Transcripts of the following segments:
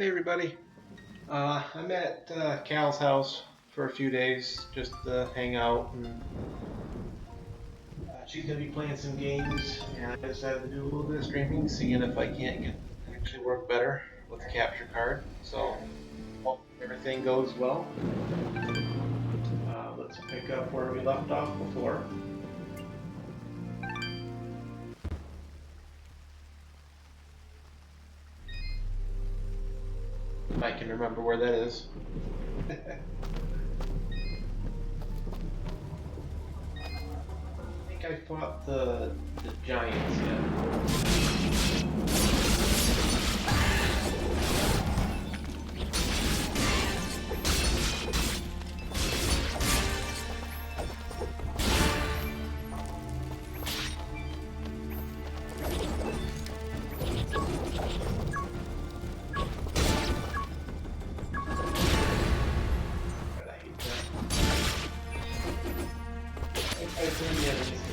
Hey everybody. I'm at Cal's house for a few days just to hang out, and she's gonna be playing some games, and I decided to do a little bit of streaming, seeing if I can't get actually work better with the capture card. So hope everything goes well. Let's pick up where we left off before. If I can remember where that is. I think I fought the giants yet.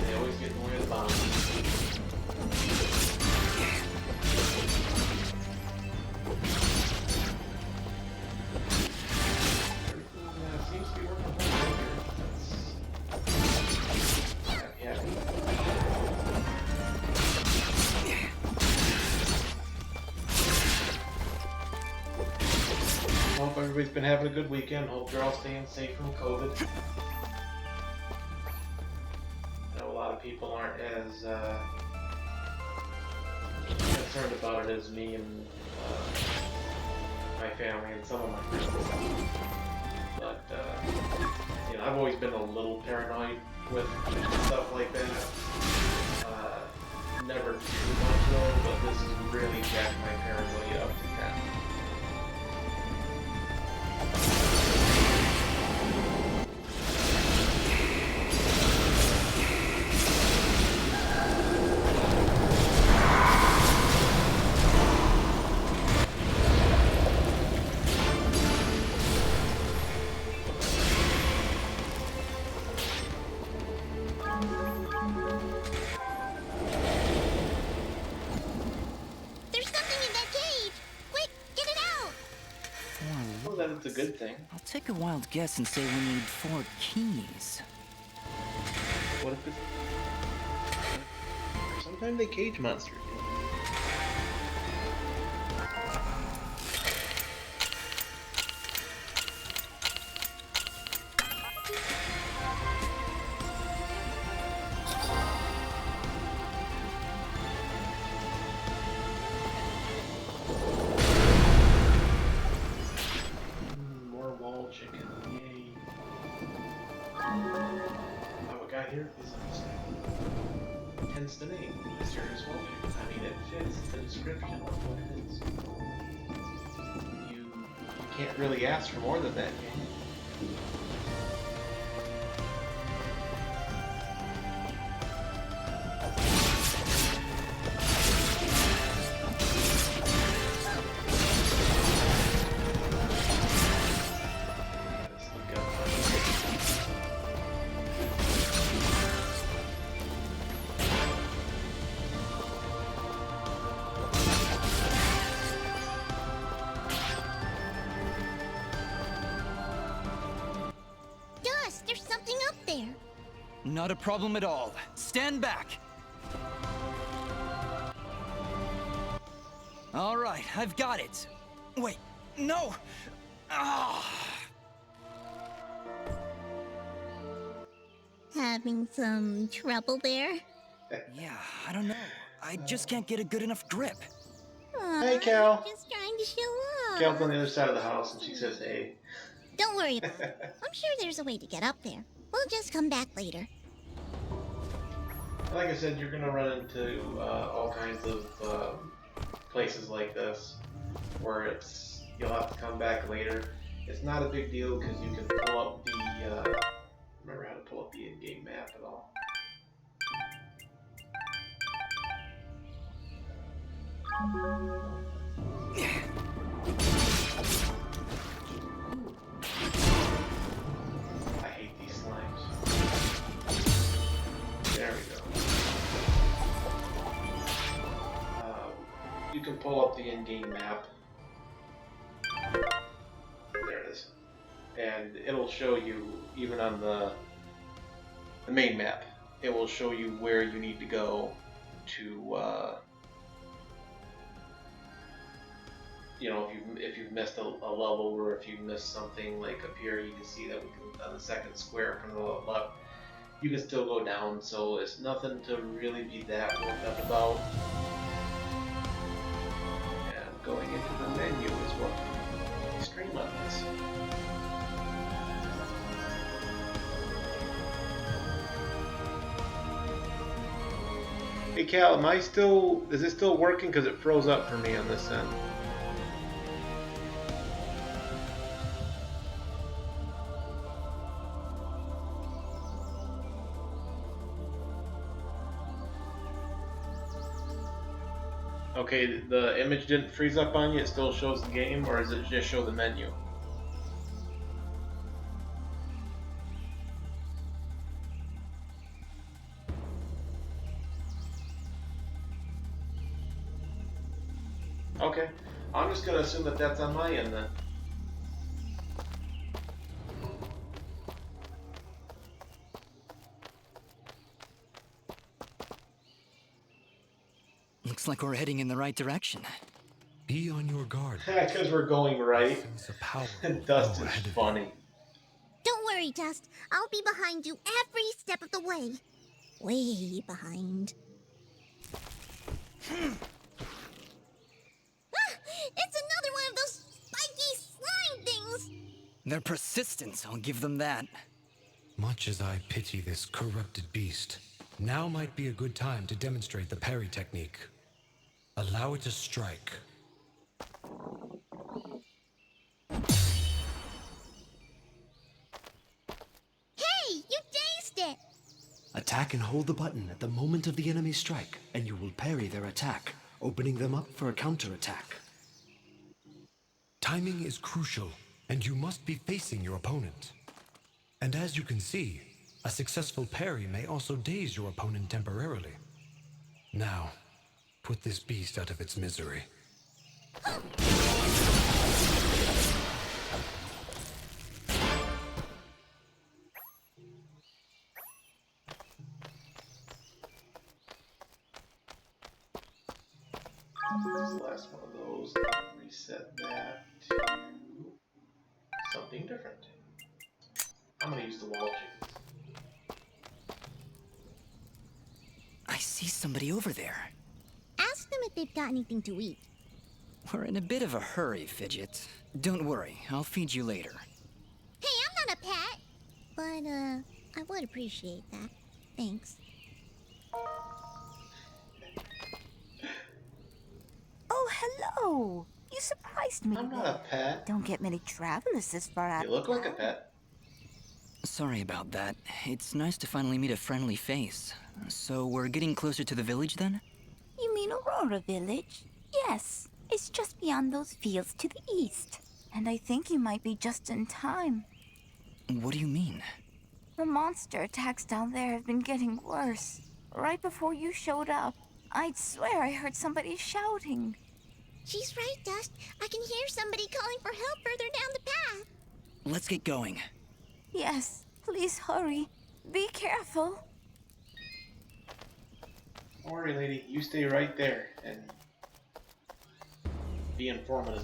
They always get in the way of the bombs. Everything seems to be working well here. Hope everybody's been having a good weekend. Hope you're all staying safe from COVID. A lot of people aren't as concerned about it as me and my family and some of my friends. But I've always been a little paranoid with stuff like that. Never too much though, but this has really jacked my paranoia up to 10. It's a good thing. I'll take a wild guess and say we need 4 keys. What if it's... Sometimes they cage monsters. Chicken, yay. What we got here is understandable. Hence the name, Mysterious Wall Chicken. I mean, it fits the description of what it is. You can't really ask for more than that, can you? Not a problem at all. Stand back. All right, I've got it. Wait, no! Ah! Having some trouble there? Yeah, I don't know. I just can't get a good enough grip. Aww, hey, Cal. Just trying to show off. Cal's on the other side of the house, and she says, hey. Don't worry about it. I'm sure there's a way to get up there. We'll just come back later. Like I said, you're going to run into all kinds of places like this where you'll have to come back later. It's not a big deal because you can pull up the remember how to pull up the in-game map at all. I hate these slimes. There we go. You can pull up the in-game map and it'll show you even on the main map. It will show you where you need to go to, you know, if you've missed a level, or if you've missed something. Like up here, you can see that we can, on the second square from the left, you can still go down. So it's nothing to really be that worked up about. And going into the menu is what we stream on this. Hey Cal, is it still working? Because it froze up for me on this end. Okay, the image didn't freeze up on you, it still shows the game, or does it just show the menu? Okay, I'm just gonna assume that that's on my end then. Looks like we're heading in the right direction. Be on your guard. Because we're going right. Sense of power will Dust flow is ahead of you. funny. Don't worry, Dust. I'll be behind you every step of the way. Way behind. It's another one of those spiky slime things! Their persistence, I'll give them that. Much as I pity this corrupted beast, now might be a good time to demonstrate the parry technique. Allow it to strike. Hey, you dazed it! Attack and hold the button at the moment of the enemy's strike, and you will parry their attack, opening them up for a counterattack. Timing is crucial, and you must be facing your opponent. And as you can see, a successful parry may also daze your opponent temporarily. Now, put this beast out of its misery. This is the last one of those. Reset that to something different. I'm gonna use the wall chickens. I see somebody over there. Ask them if they've got anything to eat. We're in a bit of a hurry, Fidget. Don't worry, I'll feed you later. Hey, I'm not a pet! But, I would appreciate that. Thanks. Oh, hello! You surprised me. I'm not a pet. Don't get many travelers this far out. You look like a pet. Sorry about that. It's nice to finally meet a friendly face. So we're getting closer to the village then? You mean Aurora Village? Yes, it's just beyond those fields to the east. And I think you might be just in time. What do you mean? The monster attacks down there have been getting worse. Right before you showed up, I'd swear I heard somebody shouting. She's right, Dust. I can hear somebody calling for help further down the path. Let's get going. Yes, please hurry. Be careful. Don't worry, lady. You stay right there and be informative.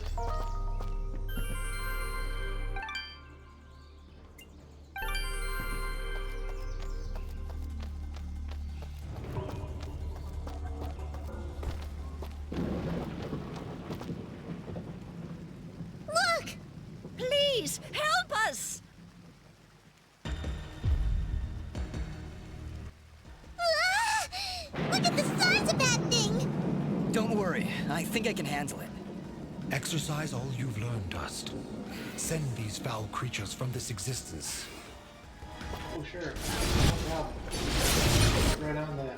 Look! Please, help us! Ah! Look at the size of that thing! Don't worry, I think I can handle it. Exercise all you've learned, Dust. Send these foul creatures from this existence. Oh, sure. No problem. Right on that.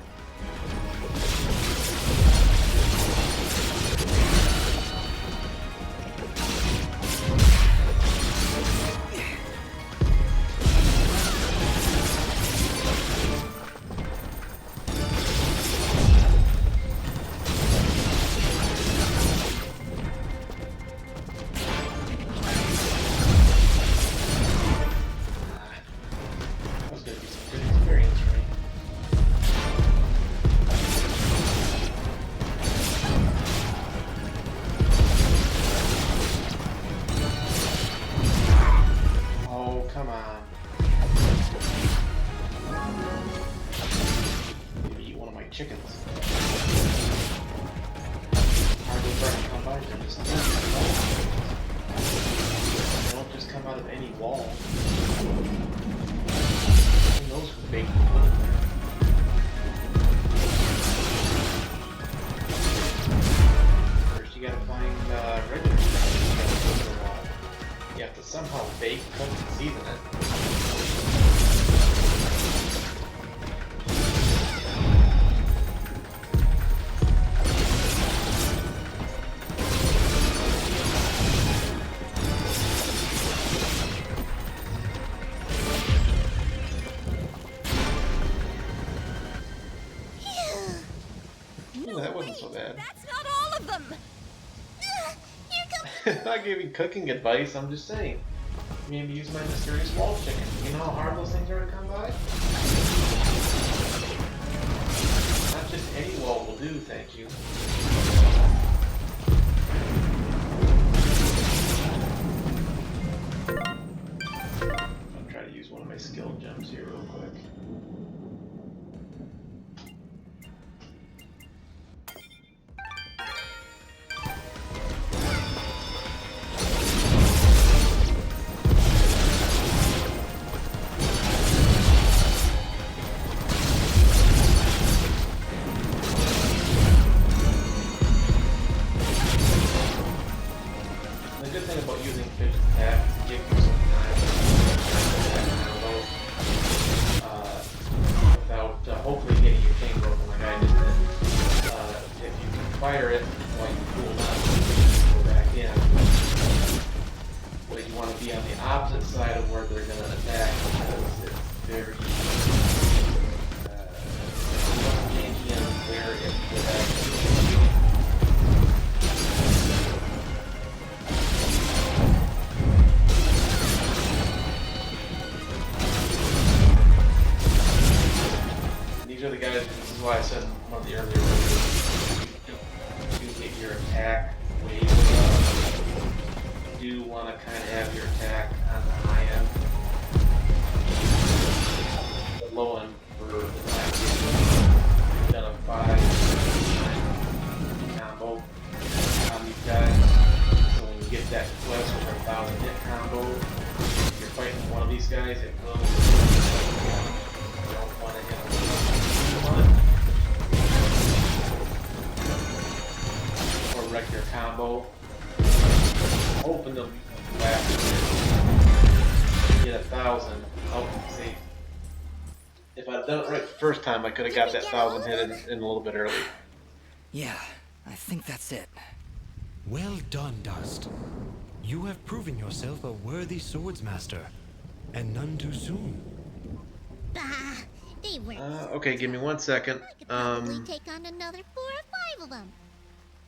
come on. Maybe eat one of my chickens. Hard to try to come by, they're just they don't just come out of any wall. Who knows who baked the put in there? First you gotta find regular stuff you gotta put in the wall. You have to somehow bake, cook, and season it. Ooh, that wasn't so bad. That's not all of them! Here comes... I'm not giving cooking advice, I'm just saying. Maybe use my mysterious wall chicken. You know how hard those things are to come by? Not just any wall will do, thank you. I'll try to use one of my skill gems here real quick. The good thing about using fish attack is it gives you some time without hopefully getting your chain broken like I just did. If you can fire it while you cool down, go back in. But you want to be on the opposite side of where they're going to attack because it's very janky and where it would actually. These are the guys, this is why I said in one of the earlier videos, do get your attack way up. You do want to kind of have your attack on the high end. The low end for the time being. You've done a 5 combo on these guys. So when you get that quest with a 1,000 hit combo, if you're fighting one of these guys, it will. You don't want to hit them. Or wreck your combo. Open them last. Get 1,000. Oh, see. If I'd done it right the first time, I could have got that 1,000 hit in a little bit early. Yeah, I think that's it. Well done, Dust. You have proven yourself a worthy swordsmaster, and none too soon. Bah, they weren't. Okay, give me 1 second. I could probably take on another 4 or 5 of them.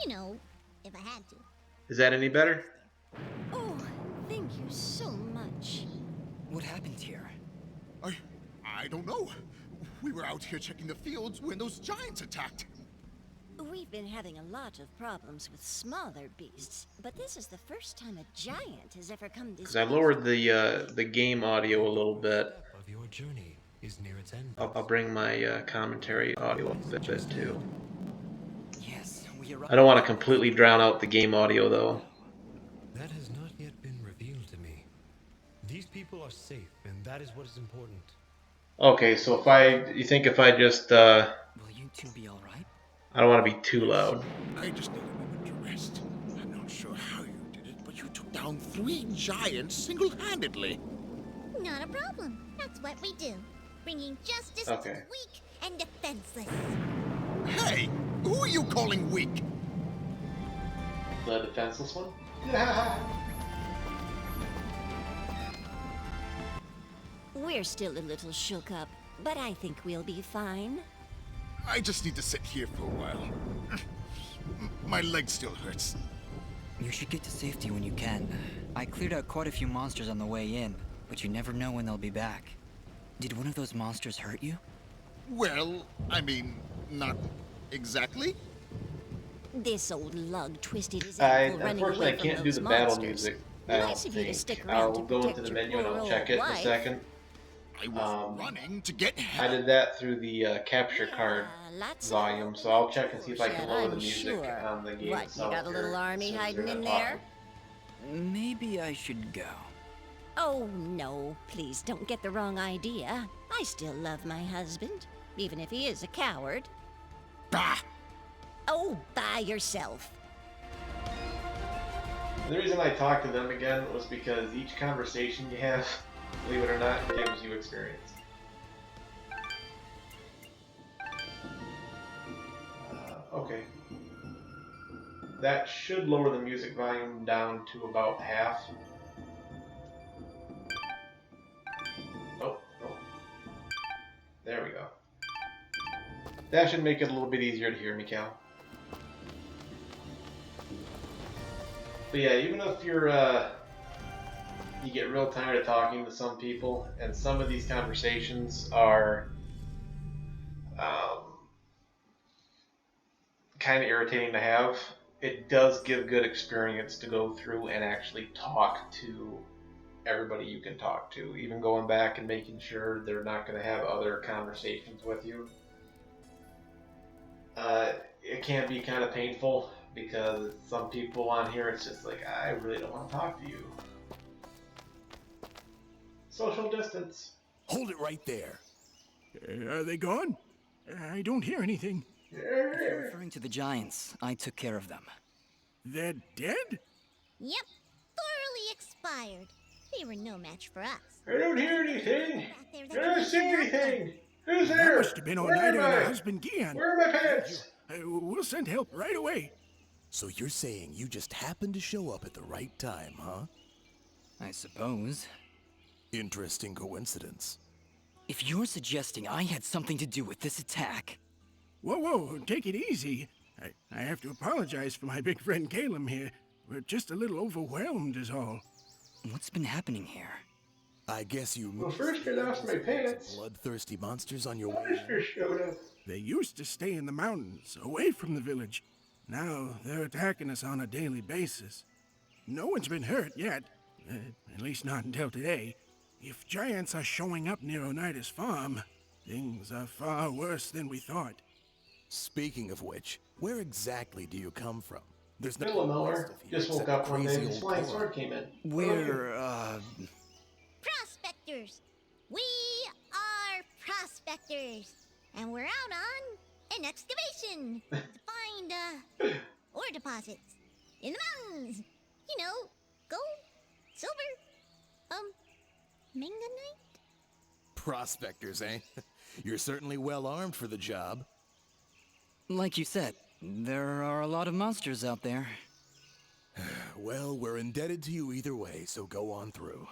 You know, if I had to. Is that any better? Oh, thank you so much. What happened here? I don't know. We were out here checking the fields when those giants attacked. We've been having a lot of problems with smaller beasts, but this is the first time a giant has ever come this Because I lowered the game audio a little bit. Of your journey is near its end. I'll bring my commentary audio up a bit too. Yes, we arrived. I don't want to completely drown out the game audio though. That has not yet been revealed to me. These people are safe, and that is what is important. Okay, so you think if I just, Will you two be alright? I don't want to be too loud. I just need a moment to rest. I'm not sure how you did it, but you took down 3 giants single-handedly. Not a problem. That's what we do. Bringing justice Okay. to the weak and defenseless. Hey, who are you calling weak? The defenseless one? We're still a little shook up, but I think we'll be fine. I just need to sit here for a while. My leg still hurts. You should get to safety when you can. I cleared out quite a few monsters on the way in, but you never know when they'll be back. Did one of those monsters hurt you? Well, I mean, not exactly. This old lug twisted his I ankle running unfortunately I away from can't do those the battle monsters. music I don't Nice of you to think. stick around I'll to go into protect the your menu and poor I'll old check it in a wife. second. I was running to get I help. did that through the capture Yeah, card lots of volume, so opening I'll check and see if I can tools, lower I'm the music sure. on the game What, you itself got a little here army as soon as hiding you're in done there? talking. Maybe I should go. Oh, no, please don't get the wrong idea. I still love my husband, even if he is a coward. Bah! Oh, by yourself. The reason I talked to them again was because each conversation you have, believe it or not, gives you experience. Okay. That should lower the music volume down to about half. Oh, oh. There we go. That should make it a little bit easier to hear me, Cal. But yeah, even if you're, you get real tired of talking to some people, and some of these conversations are kind of irritating to have, it does give good experience to go through and actually talk to everybody you can talk to, even going back and making sure they're not going to have other conversations with you. It can be kind of painful because some people on here, it's just like, I really don't want to talk to you. Social distance. Hold it right there. Are they gone? I don't hear anything. Referring to the giants, I took care of them. They're dead? Yep, thoroughly expired. They were no match for us. I don't hear anything. Back there I that don't could see be anything. Who's That there? must have been Where am Oneida and her I? husband Gian. Where are my pants? We'll send help right away. So you're saying you just happened to show up at the right time, huh? I suppose. Interesting coincidence. If you're suggesting I had something to do with this attack... Whoa, whoa, take it easy. I have to apologize for my big friend Caleb here. We're just a little overwhelmed is all. What's been happening here? I guess you Well, first I lost my pants. bloodthirsty monsters on your way. Monsters showed up. They used to stay in the mountains, away from the village. Now they're attacking us on a daily basis. No one's been hurt yet, at least not until today. If giants are showing up near Oneida's farm, things are far worse than we thought. Speaking of which, where exactly do you come from? There's no Middle of nowhere. Just woke up one day and this flying Cora. sword came in. We're, Prospectors! We are prospectors! And we're out on an excavation to find, ore deposits in the mountains. You know, gold, silver, manganite? Prospectors, eh? You're certainly well armed for the job. like you said, there are a lot of monsters out there. Well, we're indebted to you either way, so go on through.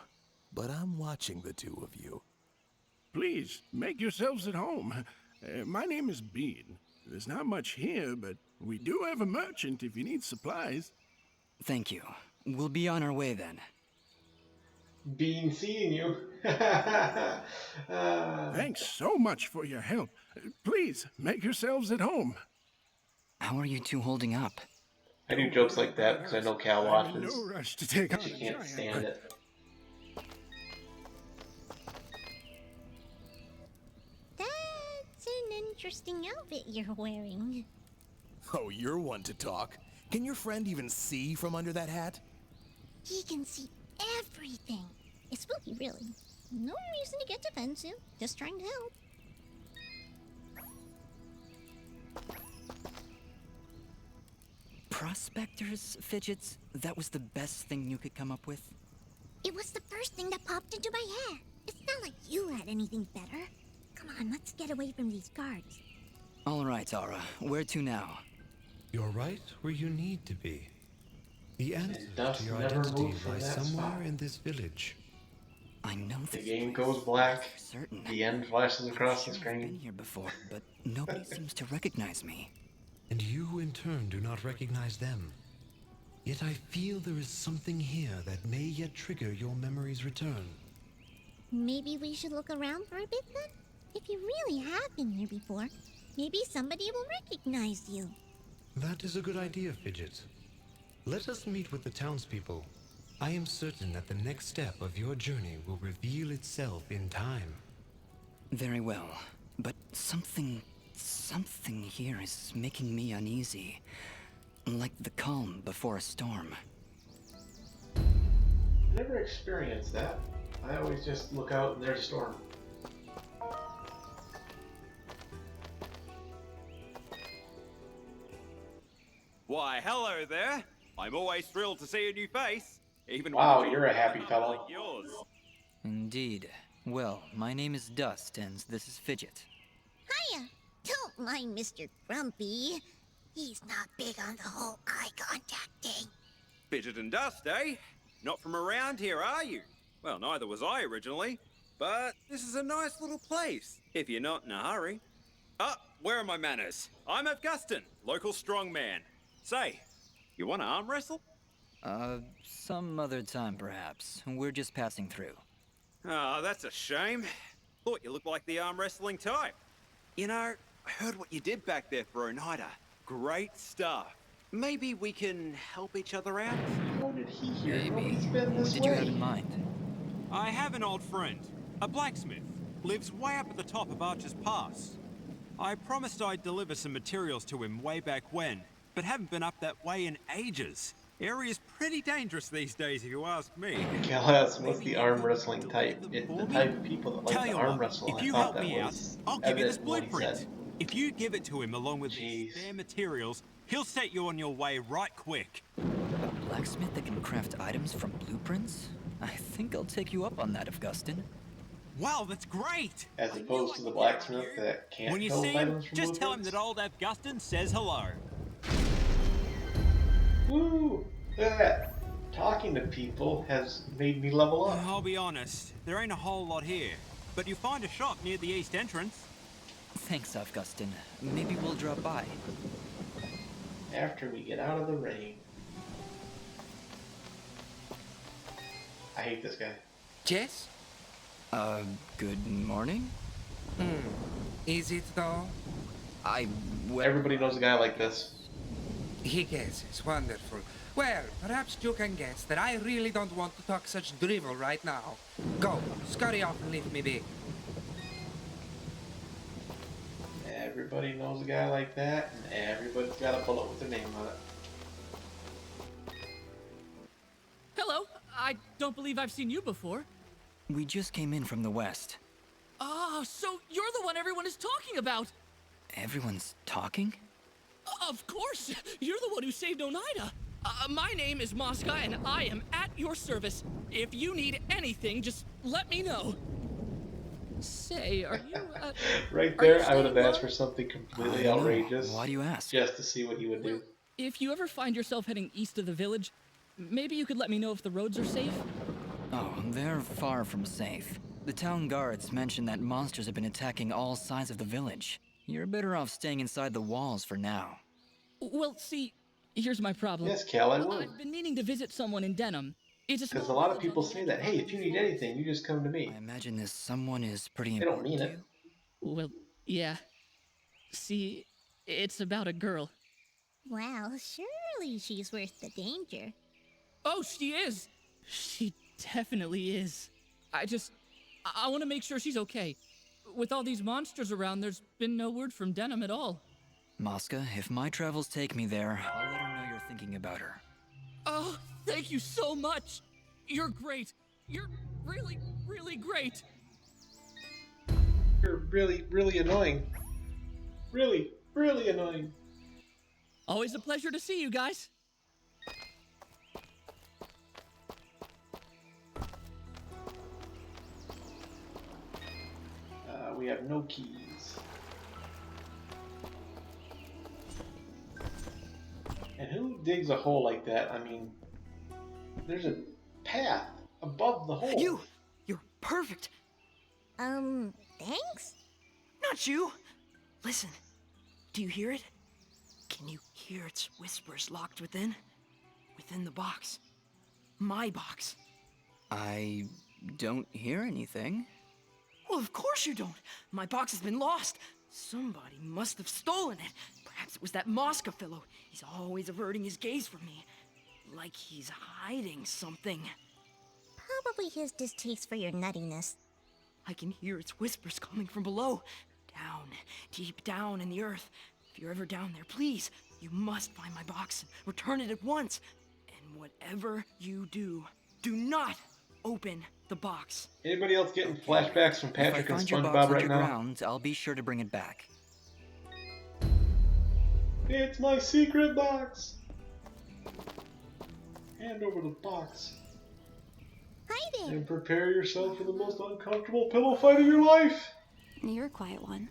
But I'm watching the two of you. Please, make yourselves at home. My name is Bean. There's not much here, but we do have a merchant if you need supplies. Thank you. We'll be on our way then. Bean seeing you. Thanks so much for your help. Please, make yourselves at home. How are you two holding up? I do jokes like that because I know Cal I'm in watches. no rush to take on She a can't giant. stand it. That's an interesting outfit you're wearing. Oh, you're one to talk. Can your friend even see from under that hat? He can see everything. It's spooky, really. No reason to get defensive. Just trying to help. Prospectors, Fidgets? That was the best thing you could come up with? It was the first thing that popped into my head. It's not like you had anything better. Come on, let's get away from these guards. All right, Ara. Where to now? You're right where you need to be. The answer dust to your never identity moved from lies that somewhere spot. in this village. I know The this game place goes black. for certain. The end flashes across the Sure, I've been screen. here before, but nobody seems to recognize me. And you, in turn, do not recognize them. Yet I feel there is something here that may yet trigger your memory's return. Maybe we should look around for a bit then? If you really have been here before, maybe somebody will recognize you. That is a good idea, Fidget. Let us meet with the townspeople. I am certain that the next step of your journey will reveal itself in time. Very well, but something here is making me uneasy. Like the calm before a storm. I never experienced that. I always just look out and there's a storm. Why, hello there. I'm always thrilled to see a new face. Even Wow, when you're a happy fellow. like yours. Indeed. Well, my name is Dust, and this is Fidget. Hiya! Don't mind Mr. Grumpy. He's not big on the whole eye contact thing. Fidget and Dust, eh? Not from around here, are you? Well, neither was I originally. But this is a nice little place, if you're not in a hurry. Ah, where are my manners? I'm Augustin, local strongman. Say, you want to arm wrestle? Some other time perhaps. We're just passing through. Oh, that's a shame. Thought you looked like the arm wrestling type. You know, I heard what you did back there for Oneida. Great stuff. Maybe we can help each other out? How did he hear? Maybe. Nobody's been this What did you have way. in mind? I have an old friend, a blacksmith. Lives way up at the top of Archer's Pass. I promised I'd deliver some materials to him way back when, but haven't been up that way in ages. Area's pretty dangerous these days, if you ask me. Callas, what's the arm wrestling type? It's the type of people that like Tell to you arm what, wrestle. if I you thought help that me out, was I'll give you this evident what he blueprint. said. If you give it to him along with these Jeez. spare materials, he'll set you on your way right quick. A blacksmith that can craft items from blueprints? I think I'll take you up on that, Augustin. Wow, that's great! As opposed to the blacksmith that can't When you build see him, items from just tell him blueprints. that old Augustin says hello. Woo! Look at that. Talking to people has made me level up. I'll be honest, there ain't a whole lot here, but you find a shop near the east entrance. Thanks, Augustin. Maybe we'll drop by. After we get out of the rain. I hate this guy. Yes? Good morning? Is it though? Everybody knows a guy like this. He guesses. Wonderful. Well, perhaps you can guess that I really don't want to talk such drivel right now. Go, scurry off and leave me be. Everybody knows a guy like that, and everybody's got a bullet with their name on it. Hello. I don't believe I've seen you before. We just came in from the west. Oh, so you're the one everyone is talking about. Everyone's talking? Of course. You're the one who saved Oneida. My name is Mosca, and I am at your service. If you need anything, just let me know. Say, are you, Right are you there, I would have staying asked long? for something completely I don't know. outrageous. Why do you ask? Just to see what he would do. If you ever find yourself heading east of the village, maybe you could let me know if the roads are safe? Oh, they're far from safe. The town guards mentioned that monsters have been attacking all sides of the village. You're better off staying inside the walls for now. Well, see, here's my problem. Yes, Cal, I would. I've been meaning to visit someone in Denham. It's Because a lot of people say that, hey, if you need anything, you just come to me. I imagine this someone is pretty They don't important mean to it. you. Well, yeah. See, it's about a girl. Well, surely she's worth the danger. Oh, she is! She definitely is. I want to make sure she's okay. With all these monsters around, there's been no word from Denham at all. Mosca, if my travels take me there, I'll let her know you're thinking about her. Oh, thank you so much! You're great. You're really, really great. You're really, really annoying. Really, really annoying. Always a pleasure to see you guys. We have no keys. And who digs a hole like that? I mean, there's a path above the hole. You're perfect. Thanks? Not you. Listen, do you hear it? Can you hear its whispers locked within? Within the box. My box. I don't hear anything. Well, of course you don't. My box has been lost. Somebody must have stolen it. Perhaps it was that Mosca fellow. He's always averting his gaze from me. Like he's hiding something. Probably his distaste for your nuttiness. I can hear its whispers coming from below. Down, deep down in the earth. If you're ever down there, please, you must find my box and return it at once. And whatever you do, do not open the box. Anybody else getting flashbacks from If I Patrick and find your box SpongeBob right now? underground, I'll be sure to bring it back. It's my secret box! Hand over the box. Hi there. And prepare yourself for the most uncomfortable pillow fight of your life! You're a quiet one.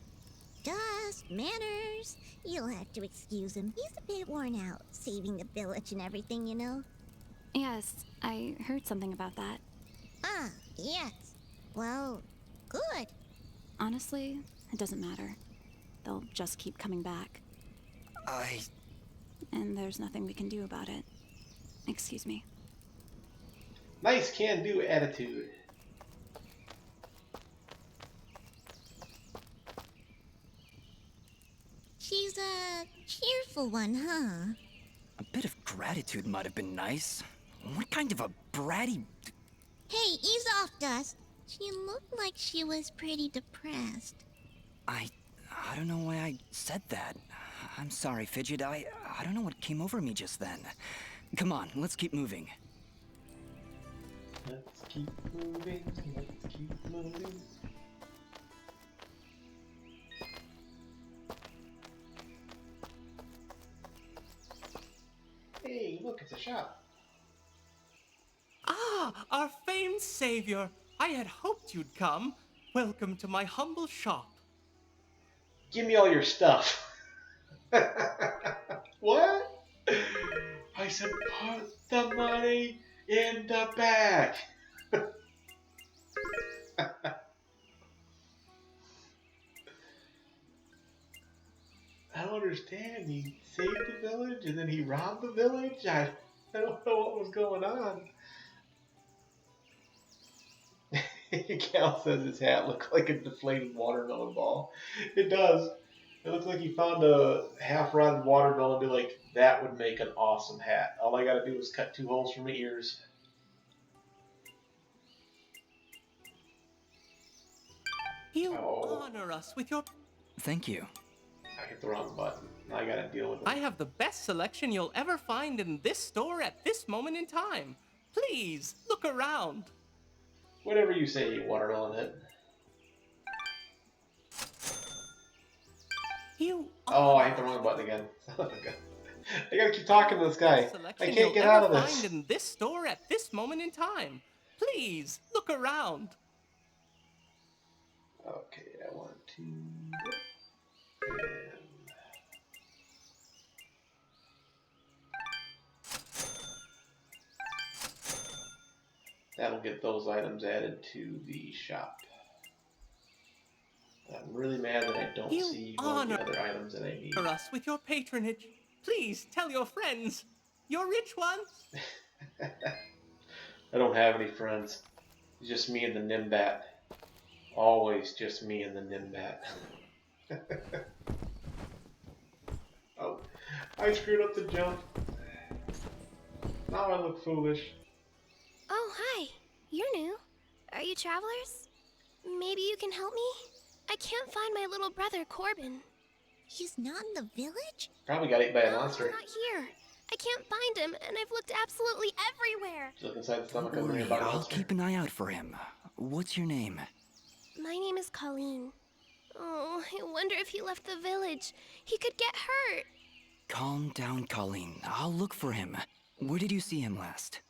Just manners. You'll have to excuse him. He's a bit worn out, saving the village and everything, you know? Yes, I heard something about that. Ah, yes. Well, good. Honestly, it doesn't matter. They'll just keep coming back. And there's nothing we can do about it. Excuse me. Nice can-do attitude. She's a cheerful one, huh? A bit of gratitude might have been nice. What kind of a bratty... Hey, ease off, Dust. She looked like she was pretty depressed. I don't know why I said that. I'm sorry, Fidget. I don't know what came over me just then. Come on, let's keep moving. Let's keep moving, let's keep moving. Hey, look, it's a shop. Ah, our famed savior. I had hoped you'd come. Welcome to my humble shop. Give me all your stuff. What? I said put the money in the bag. I don't understand. He saved the village and then he robbed the village? I don't know what was going on. Cal says his hat looked like a deflated watermelon ball. It does. It looks like he found a half-rotted watermelon and be like, that would make an awesome hat. All I gotta do is cut 2 holes for my ears. You honor us with your... Thank you. I hit the wrong button. Now I gotta deal with it. I have the best selection you'll ever find in this store at this moment in time. Please, look around. Whatever you say, you watermelon head. Oh, I hit the wrong button again. I gotta keep talking to this guy. I can't get out of this. Find in this store at this moment in time. Please, look around. Okay, I want to... That'll get those items added to the shop. I'm really mad that I don't see one of the other items that I need. Honor us with your patronage. Please tell your friends. Your rich ones. I don't have any friends. It's just me and the Nimbat. Always just me and the Nimbat. Oh, I screwed up the jump. Now I look foolish. Oh, hi. You're new. Are you travelers? Maybe you can help me? I can't find my little brother, Corbin. He's not in the village? Probably got ate by a monster. Not here. I can't find him, and I've looked absolutely everywhere. Look inside the stomach Don't of worry, the I'll monster. keep an eye out for him. What's your name? My name is Colleen. Oh, I wonder if he left the village. He could get hurt. Calm down, Colleen. I'll look for him. Where did you see him last?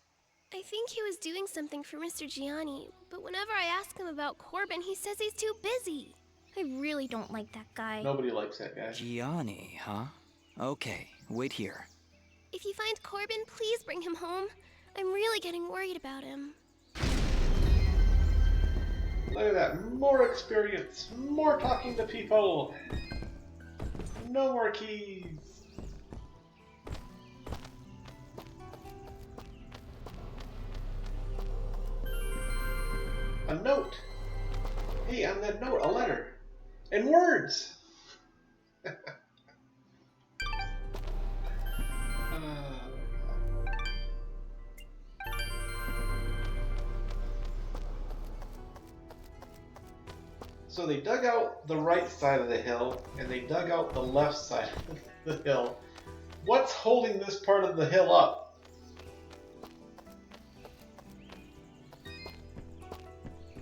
I think he was doing something for Mr. Gianni, but whenever I ask him about Corbin, he says he's too busy. I really don't like that guy. Nobody likes that guy. Gianni, huh? Okay, wait here. If you find Corbin, please bring him home. I'm really getting worried about him. Look at that. More experience. More talking to people. No more keys. A note. Hey, on that note, a letter. And words. So they dug out the right side of the hill, and they dug out the left side of the hill. What's holding this part of the hill up?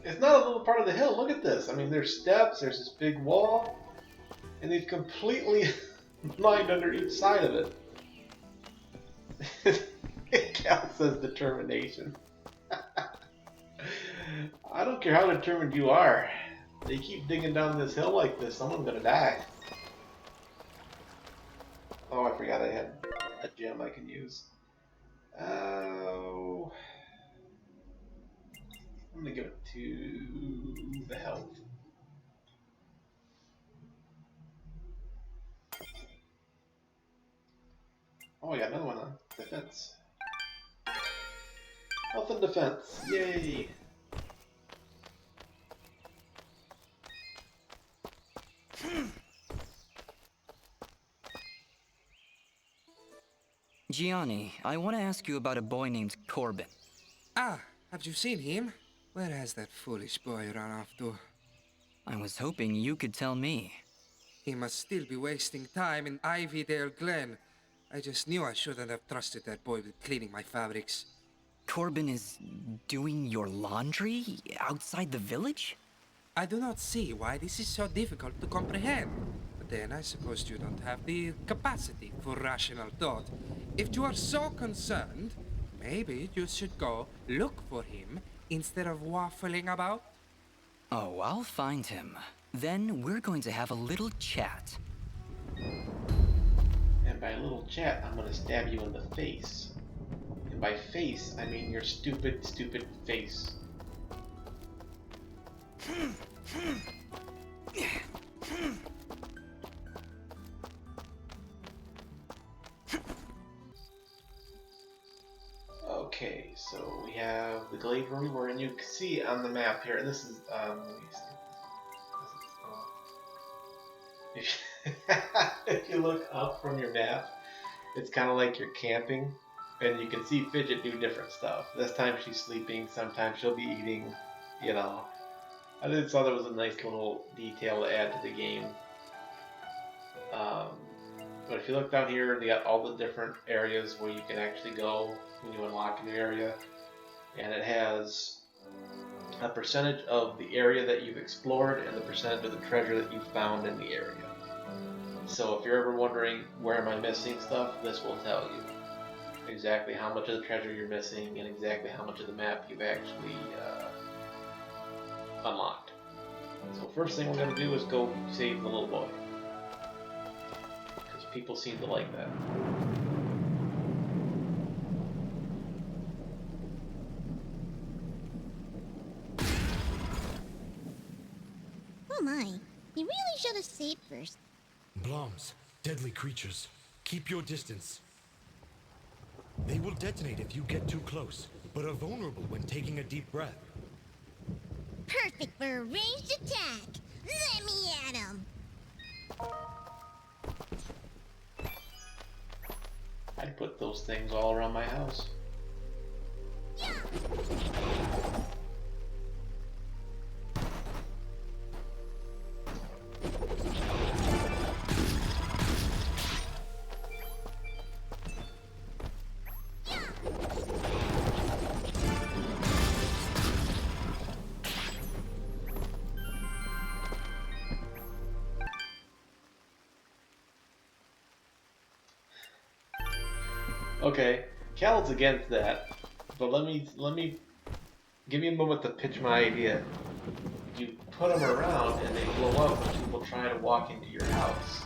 It's not a little part of the hill. Look at this. I mean, there's steps, there's this big wall, and they've completely mined under each side of it. It counts as determination. I don't care how determined you are. They keep digging down this hill like this, someone's gonna die. Oh, I forgot I had a gem I can use. Oh, I'm gonna give it to the health. Oh, I got another one on defense. Health and defense, yay! Gianni, I want to ask you about a boy named Corbin. Ah, have you seen him? Where has that foolish boy run off to? I was hoping you could tell me. He must still be wasting time in Ivydale Glen. I just knew I shouldn't have trusted that boy with cleaning my fabrics. Corbin is doing your laundry outside the village? I do not see why this is so difficult to comprehend. But then I suppose you don't have the capacity for rational thought. If you are so concerned, maybe you should go look for him instead of waffling about. Oh, I'll find him. Then we're going to have a little chat. And by a little chat, I'm gonna stab you in the face. And by face, I mean your stupid, stupid face. Okay, so we have the glade room where you can see on the map here, and this is let me see. If you look up from your map, it's kind of like you're camping, and you can see Fidget do different stuff. This time she's sleeping, sometimes she'll be eating, you know. I just thought it was a nice little detail to add to the game. But if you look down here, they got all the different areas where you can actually go when you unlock a new area, and it has a percentage of the area that you've explored and the percentage of the treasure that you've found in the area. So if you're ever wondering where am I missing stuff, this will tell you exactly how much of the treasure you're missing and exactly how much of the map you've actually unlocked. So first thing we're going to do is go save the little boy, because people seem to like that. Oh my, you really should have saved first. Bloms, deadly creatures. Keep your distance. They will detonate if you get too close, but are vulnerable when taking a deep breath. Perfect for a ranged attack. Let me at him. I'd put those things all around my house. Okay, Cal's against that, but let me give me a moment to pitch my idea. You put them around and they blow up when people try to walk into your house.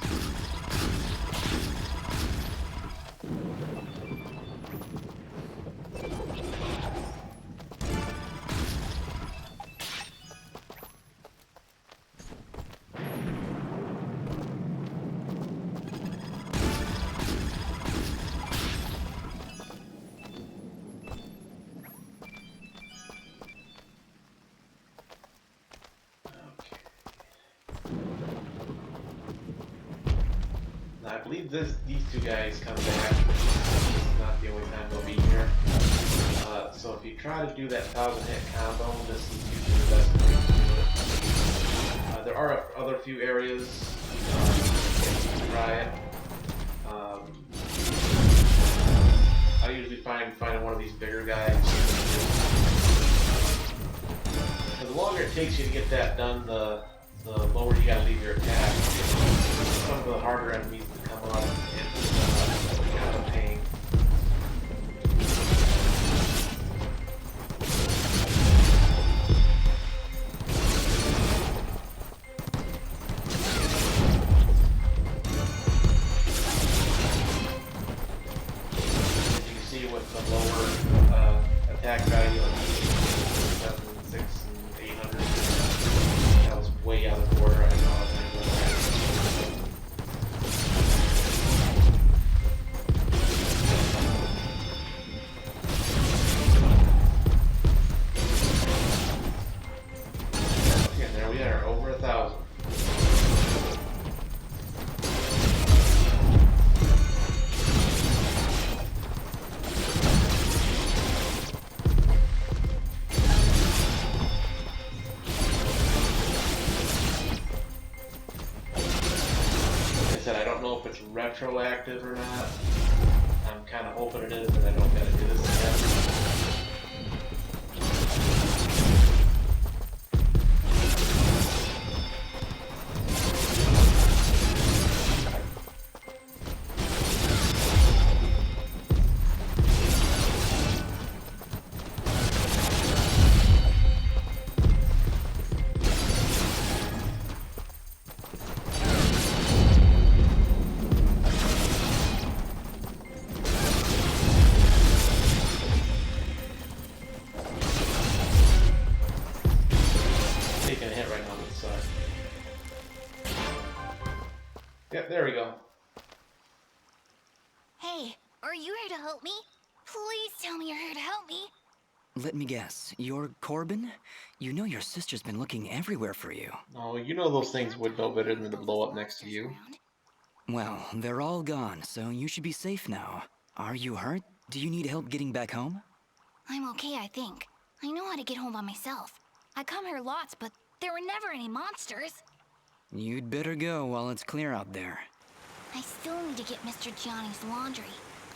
I believe these two guys come back. This is not the only time they'll be here. So if you try to do that 1,000 hit combo, this is usually the best way to do it. are other few areas to try it. I usually find finding one of these bigger guys. And the longer it takes you to get that done, the lower you gotta leave your attack. Some of the harder enemies to come up, it's kind of a pain. With the lower attack value on 7, 6, and 800. That was way out of order. I apologize about that. Okay, there we are, over 1,000. I don't know if it's retroactive or not. I'm kind of hoping it is, but I don't gotta do this again. Yep, there we go. Hey, are you here to help me? Please tell me you're here to help me. Let me guess, you're Corbin? You know your sister's been looking everywhere for you. Oh, you know those things would know better than to blow up next to you. Well, they're all gone, so you should be safe now. Are you hurt? Do you need help getting back home? I'm okay, I think. I know how to get home by myself. I come here lots, but there were never any monsters. You'd better go while it's clear out there. I still need to get Mr. Gianni's laundry.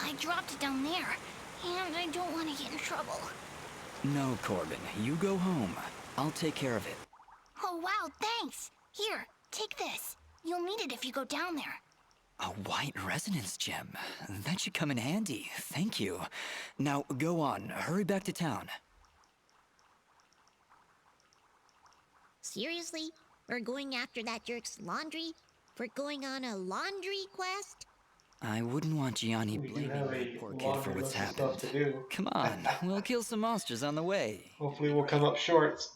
I dropped it down there, and I don't want to get in trouble. No, Corbin, you go home. I'll take care of it. Oh, wow, thanks. Here, take this. You'll need it if you go down there. A white resonance gem. That should come in handy. Thank you. Now, go on. Hurry back to town. Seriously? We're going after that jerk's laundry? We're going on a laundry quest? I wouldn't want Gianni blaming that poor kid for what's happened. To do. Come on, we'll kill some monsters on the way. Hopefully we'll come up short.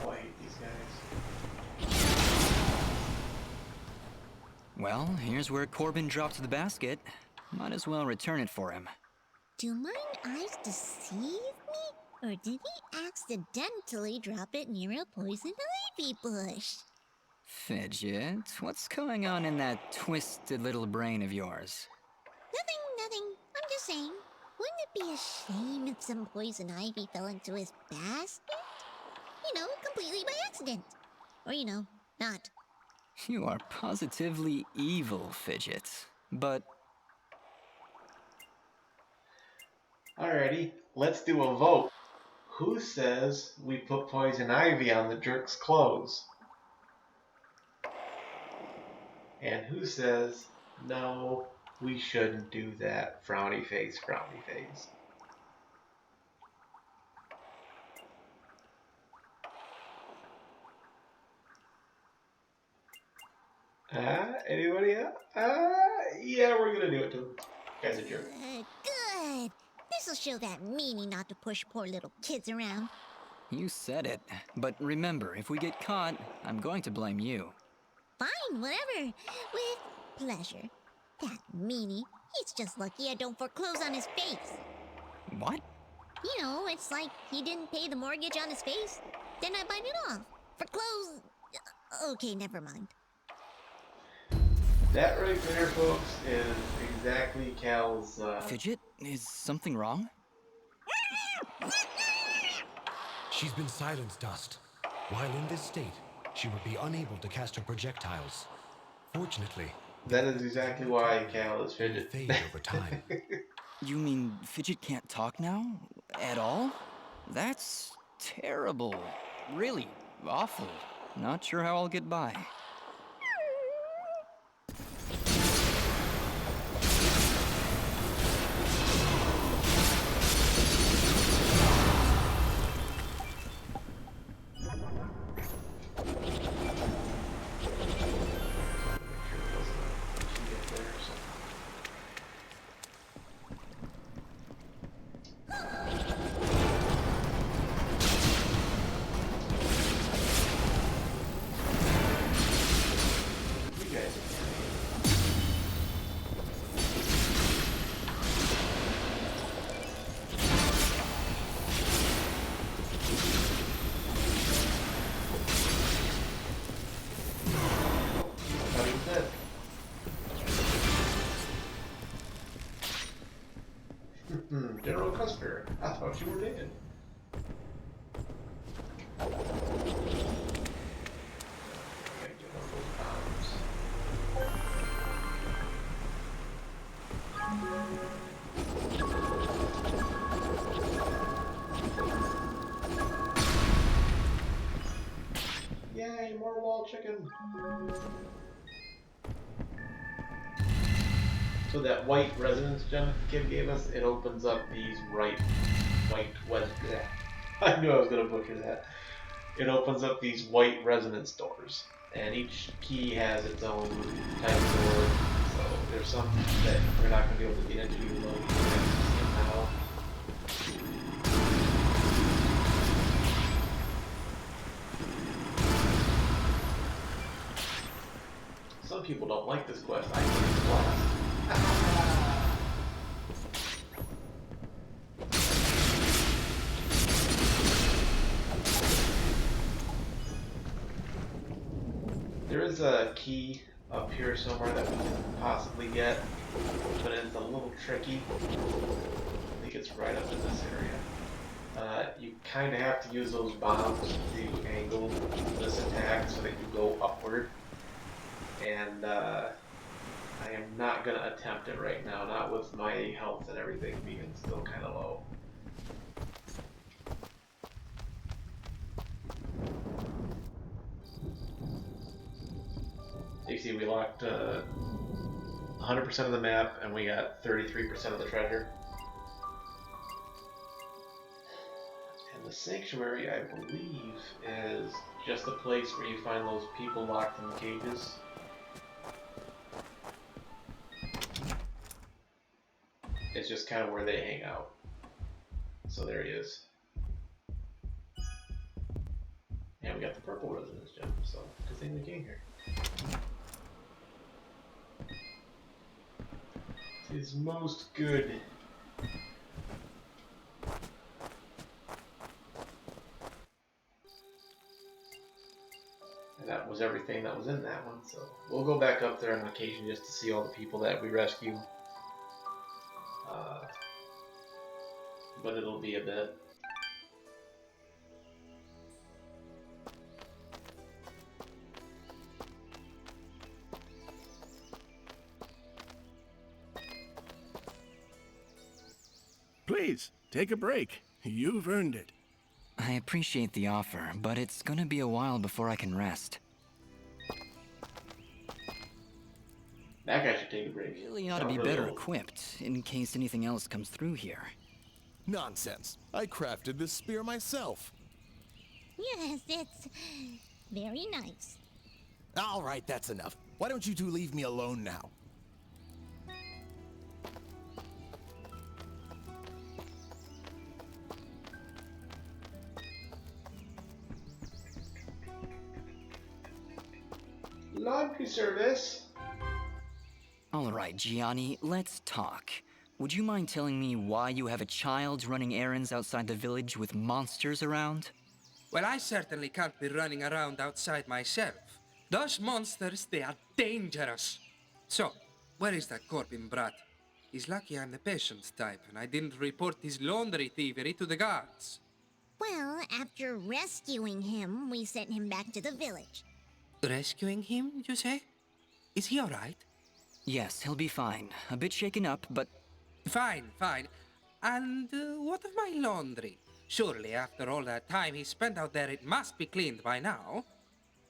Oh, I hate these guys. Well, here's where Corbin dropped the basket. Might as well return it for him. Do mine eyes deceive me? Or did he accidentally drop it near a poison ivy bush? Fidget, what's going on in that twisted little brain of yours? Nothing. I'm just saying. Wouldn't it be a shame if some poison ivy fell into his basket? You know, completely by accident. Or, you know, not. You are positively evil, Fidget. But... Alrighty, let's do a vote. Who says we put poison ivy on the jerk's clothes? And who says, no, we shouldn't do that? Frowny face, frowny face. Anybody else? Yeah, we're gonna do it to him. Guy's a jerk. Good. This'll show that meanie not to push poor little kids around. You said it. But remember, if we get caught, I'm going to blame you. Fine, whatever. With pleasure. That meanie. He's just lucky I don't foreclose on his face. What? You know, it's like he didn't pay the mortgage on his face. Then I bite it off. Foreclose... Okay, never mind. That right there, folks, is exactly Cal's. Fidget, is something wrong? She's been silenced, Dust. While in this state, she would be unable to cast her projectiles. Fortunately, that is exactly why Cal is Fidget. Fade over time. You mean Fidget can't talk now? At all? That's terrible. Really awful. Not sure how I'll get by. General Custer, I thought you were dead. Yay, more wall chicken! So that white resonance gem that the kid gave us, it opens up these white I knew I was gonna butcher that. It opens up these white resonance doors, and each key has its own type of door. So there's some that we're not gonna be able to get into even though we can now. Some people don't like this quest. I think it's a blast. There is a key up here somewhere that we can possibly get, but it's a little tricky. I think it's right up in this area. You kind of have to use those bombs to angle this attack so that you go upward. And I am not going to attempt it right now, not with my health and everything being still kind of low. You see, we locked 100% of the map, and we got 33% of the treasure. And the sanctuary, I believe, is just the place where you find those people locked in the cages. It's just kind of where they hang out. So there he is. And we got the purple resonance gem, so good thing we came here. Is most good. And that was everything that was in that one, so we'll go back up there on occasion just to see all the people that we rescue. But it'll be a bit. Please, take a break. You've earned it. I appreciate the offer, but it's gonna be a while before I can rest. That guy should take a break. Really ought to be better equipped, in case anything else comes through here. Nonsense. I crafted this spear myself. Yes, it's very nice. All right, that's enough. Why don't you two leave me alone now? Laundry service. Alright, Gianni, let's talk. Would you mind telling me why you have a child running errands outside the village with monsters around? Well, I certainly can't be running around outside myself. Those monsters, they are dangerous. So, where is that Corbin brat? He's lucky I'm the patient type, and I didn't report his laundry thievery to the guards. Well, after rescuing him, we sent him back to the village. Rescuing him, you say? Is he alright? Yes, he'll be fine. A bit shaken up, but... Fine, fine. And what of my laundry? Surely, after all that time he spent out there, it must be cleaned by now.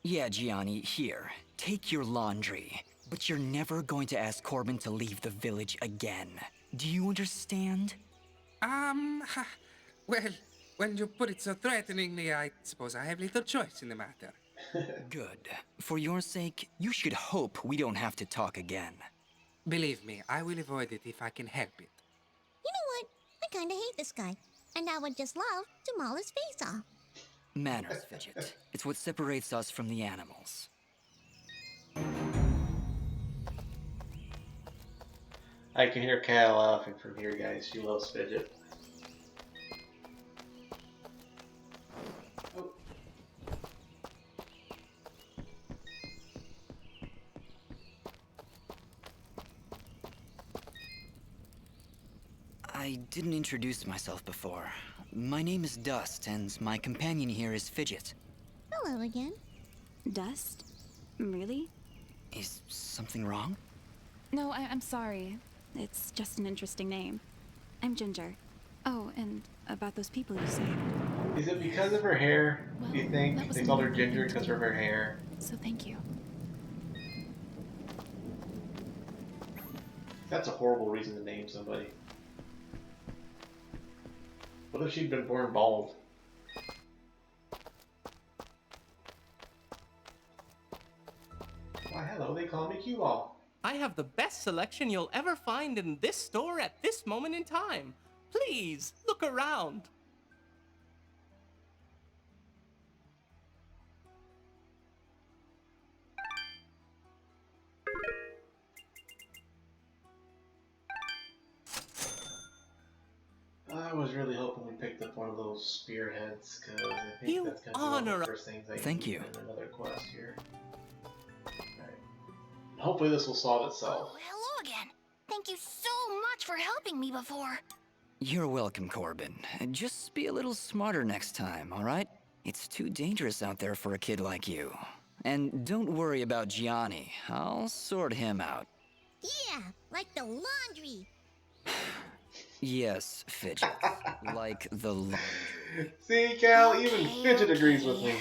Yeah, Gianni, here. Take your laundry. But you're never going to ask Corbin to leave the village again. Do you understand? Well, when you put it so threateningly, I suppose I have little choice in the matter. Good. For your sake, you should hope we don't have to talk again. Believe me, I will avoid it if I can help it. You know what? I kinda hate this guy. And I would just love to maul his face off. Manners, Fidget. It's what separates us from the animals. I can hear Cal laughing from here, guys. She loves Fidget. Oh. I didn't introduce myself before. My name is Dust, and my companion here is Fidget. Hello again. Dust? Really? Is something wrong? No, I'm sorry. It's just an interesting name. I'm Ginger. Oh, and about those people you saved. Is it because of her hair? Do you think they called her Ginger because of her hair? So thank you. That's a horrible reason to name somebody. What if she'd been born bald? Why, hello, they call me Q-Ball. I have the best selection you'll ever find in this store at this moment in time. Please, look around. I was really hoping we picked up one of those spearheads, because I think You that's going to be one of honor- the first things I Thank need you. in another quest here. Alright. Hopefully this will solve itself. Oh, hello again. Thank you so much for helping me before. You're welcome, Corbin. Just be a little smarter next time, all right? It's too dangerous out there for a kid like you. And don't worry about Gianni. I'll sort him out. Yeah, like the laundry. Yes, Fidget. Like the laundry. See, Cal, even Fidget agrees with me.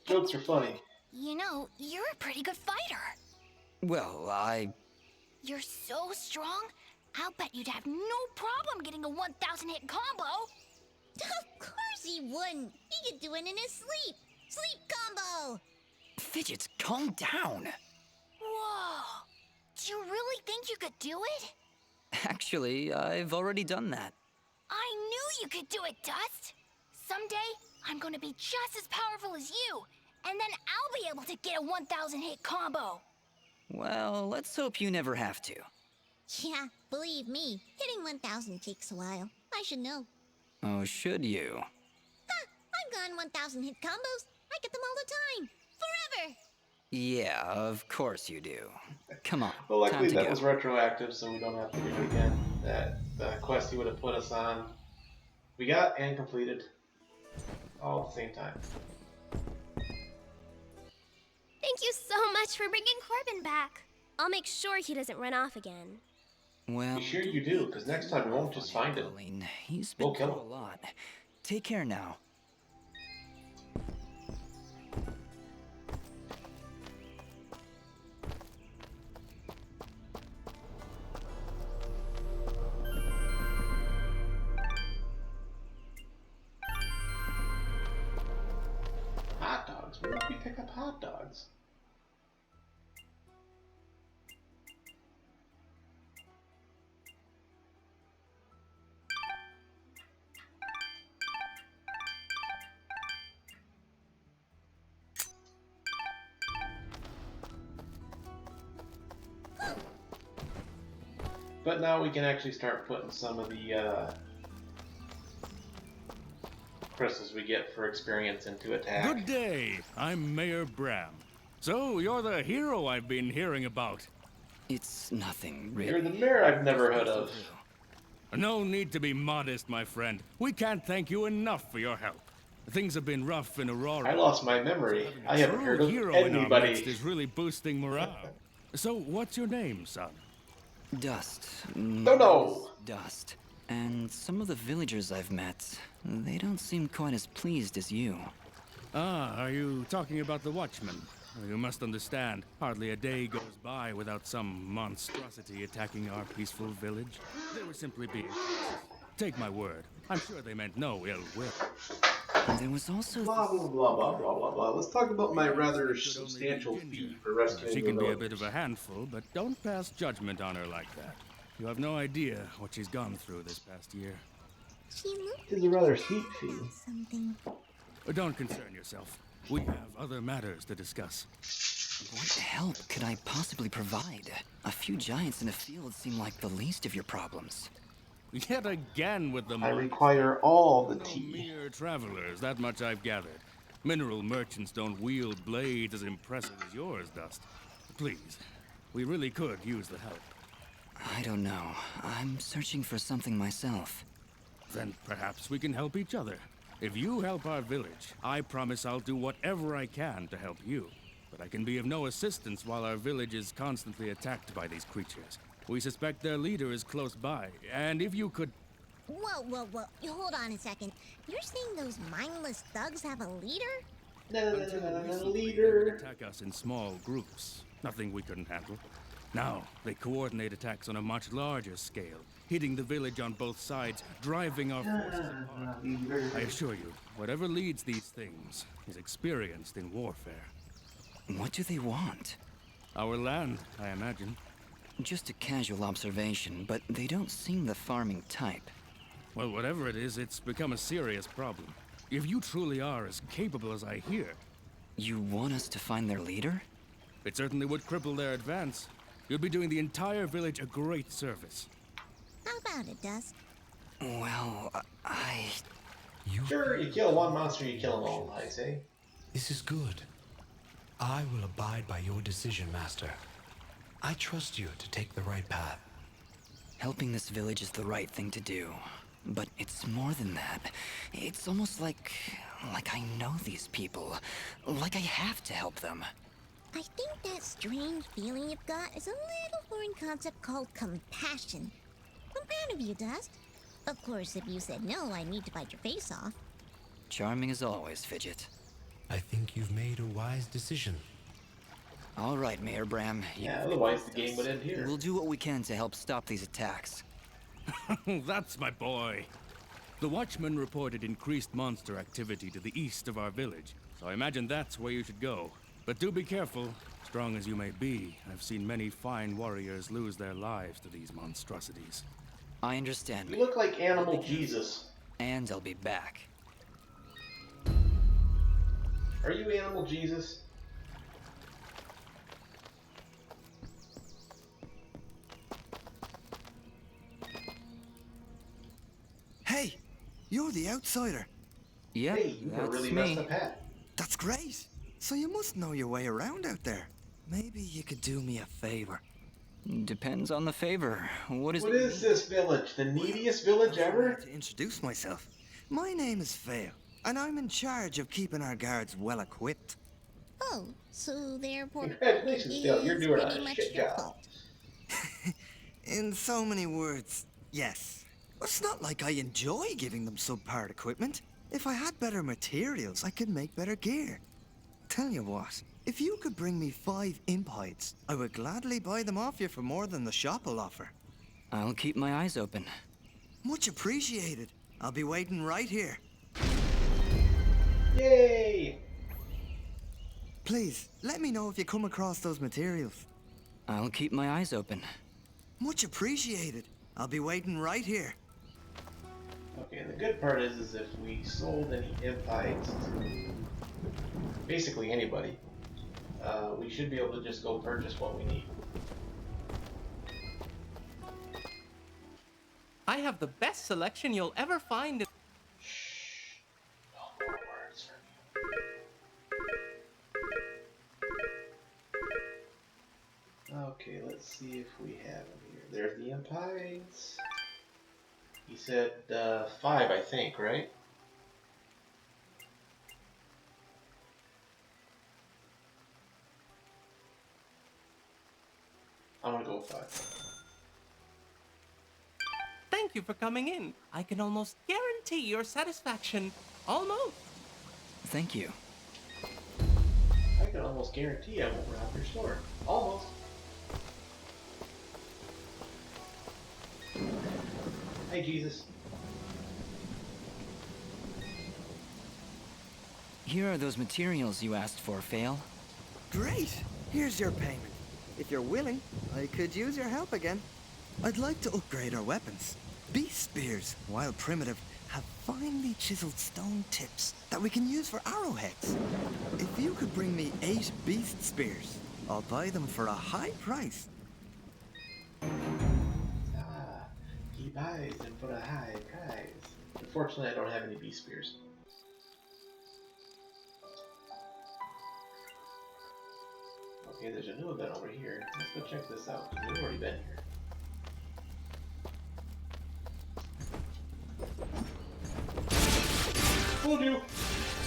Jokes are funny. You know, you're a pretty good fighter. Well, You're so strong, I'll bet you'd have no problem getting a 1,000 hit combo. Of course he wouldn't. He could do it in his sleep. Sleep combo. Fidget, calm down. Whoa. Do you really think you could do it? Actually, I've already done that. I knew you could do it, Dust. Someday, I'm gonna be just as powerful as you, and then I'll be able to get a 1,000 hit combo. Well, let's hope you never have to. Yeah, believe me, hitting 1,000 takes a while. I should know. Oh, should you? I've gone 1,000 hit combos. I get them all the time. Forever. Yeah, of course you do. Come on, Well, time luckily to that go. was retroactive, so we don't have to do it again. That quest he would have put us on, we got and completed all at the same time. Thank you so much for bringing Corbin back. I'll make sure he doesn't run off again. Well, Be sure you do, because next time we won't just find him. he's been We'll kill through a lot. Take care now. Hot dogs? Where did we pick up hot dogs? But now we can actually start putting some of the crystals we get for experience into attack. Good day. I'm Mayor Bram. So, you're the hero I've been hearing about. It's nothing, really. You're the mayor I've never heard of. No need to be modest, my friend. We can't thank you enough for your help. Things have been rough in Aurora. I lost my memory. I haven't heard of Hero in our midst anybody. is really boosting morale. So, what's your name, son? Dust. No. Dust. And some of the villagers I've met, they don't seem quite as pleased as you. Ah, are you talking about the Watchmen? You must understand, hardly a day goes by without some monstrosity attacking our peaceful village. They were simply being cautious. Take my word, I'm sure they meant no ill will. There was also blah blah blah blah blah blah blah. Let's talk about my rather substantial fee for rescuing She the can be a villagers. bit of a handful, but don't pass judgment on her like that. You have no idea what she's gone through this past year. She looked It is a rather steep fee. something. Don't concern yourself. We have other matters to discuss. What help could I possibly provide? A few giants in a field seem like the least of your problems. Yet again with the I require all the no tea. mere travelers, that much I've gathered. Mineral merchants don't wield blades as impressive as yours, Dust. Please, we really could use the help. I don't know. I'm searching for something myself. Then perhaps we can help each other. If you help our village, I promise I'll do whatever I can to help you. But I can be of no assistance while our village is constantly attacked by these creatures. We suspect their leader is close by, and if you could... Whoa, whoa, whoa. You hold on a second. You're saying those mindless thugs have a leader? Leader. They would attack us in small groups. Nothing we couldn't handle. Now, they coordinate attacks on a much larger scale, hitting the village on both sides, driving our forces apart. I assure you, whatever leads these things is experienced in warfare. What do they want? Our land, I imagine. Just a casual observation, but they don't seem the farming type. Well, whatever it is, it's become a serious problem. If you truly are as capable as I hear... You want us to find their leader? It certainly would cripple their advance. You'd be doing the entire village a great service. How about it, Dust? Well, Sure, you kill one monster, you kill them all, I say. This is good. I will abide by your decision, Master. I trust you to take the right path. Helping this village is the right thing to do. But it's more than that. It's almost like I know these people. Like I have to help them. I think that strange feeling you've got is a little foreign concept called compassion. I'm proud of you, Dust. Of course, if you said no, I'd need to bite your face off. Charming as always, Fidget. I think you've made a wise decision. All right, Mayor Bram. Yeah, otherwise the game would end here. We'll do what we can to help stop these attacks. That's my boy. The Watchmen reported increased monster activity to the east of our village, so I imagine that's where you should go. But do be careful. Strong as you may be, I've seen many fine warriors lose their lives to these monstrosities. I understand. You look like Animal Jesus. And I'll be back. Are you Animal Jesus? Hey, you're the outsider. Yeah, hey, you that's really me. messed up hat. That's great. So you must know your way around out there. Maybe you could do me a favor. Depends on the favor. What What is this village? The neediest village ever? To introduce myself. My name is Vale, and I'm in charge of keeping our guards well equipped. Oh, so therefore Congratulations, Dale. You're doing pretty a much shit your job. fault. In so many words, yes. It's not like I enjoy giving them subpar equipment. If I had better materials, I could make better gear. Tell you what, if you could bring me 5 imp hides, I would gladly buy them off you for more than the shop will offer. I'll keep my eyes open. Much appreciated. I'll be waiting right here. Yay! Please, let me know if you come across those materials. I'll keep my eyes open. Much appreciated. I'll be waiting right here. Okay, and the good part is if we sold any imp hides to basically anybody, we should be able to just go purchase what we need. I have the best selection you'll ever find in... No more words from you. Okay, let's see if we have him here. There's the Impies. He said 5, I think, right? I'm gonna go with 5. Thank you for coming in. I can almost guarantee your satisfaction. Almost. Thank you. I can almost guarantee I won't rob your store. Almost. Hey, Jesus. Here are those materials you asked for, Fail. Great! Here's your payment. If you're willing, I could use your help again. I'd like to upgrade our weapons. Beast spears, while primitive, have finely chiseled stone tips that we can use for arrowheads. If you could bring me 8 beast spears, I'll buy them for a high price. Ah, he buys them for a high price. Unfortunately, I don't have any beast spears. Okay, there's a new event over here. Let's go check this out, because we've already been here. Fooled you!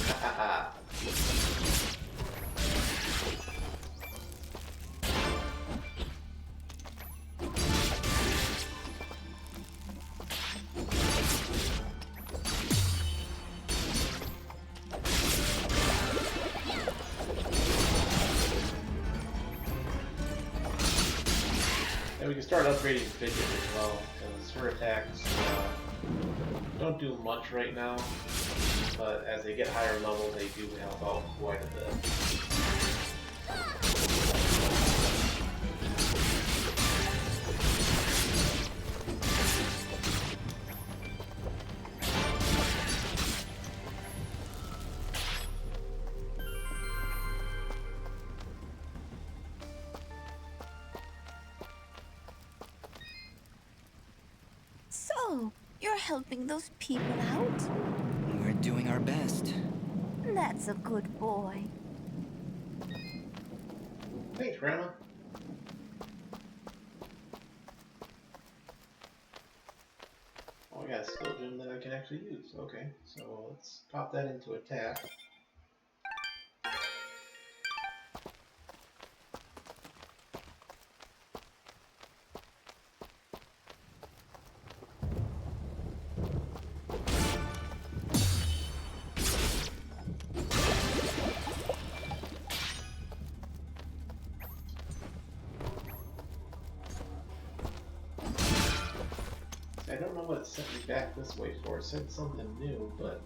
Hahaha. And we can start upgrading Fidget as well, because her attacks don't do much right now, but as they get higher level, they do help out quite a bit. So, you're helping those people out? We're doing our best. That's a good boy. Thanks, Grandma. Oh, I got a skill gem that I can actually use. Okay, so let's pop that into attack. I don't know what it sent me back this way for. It said something new, but...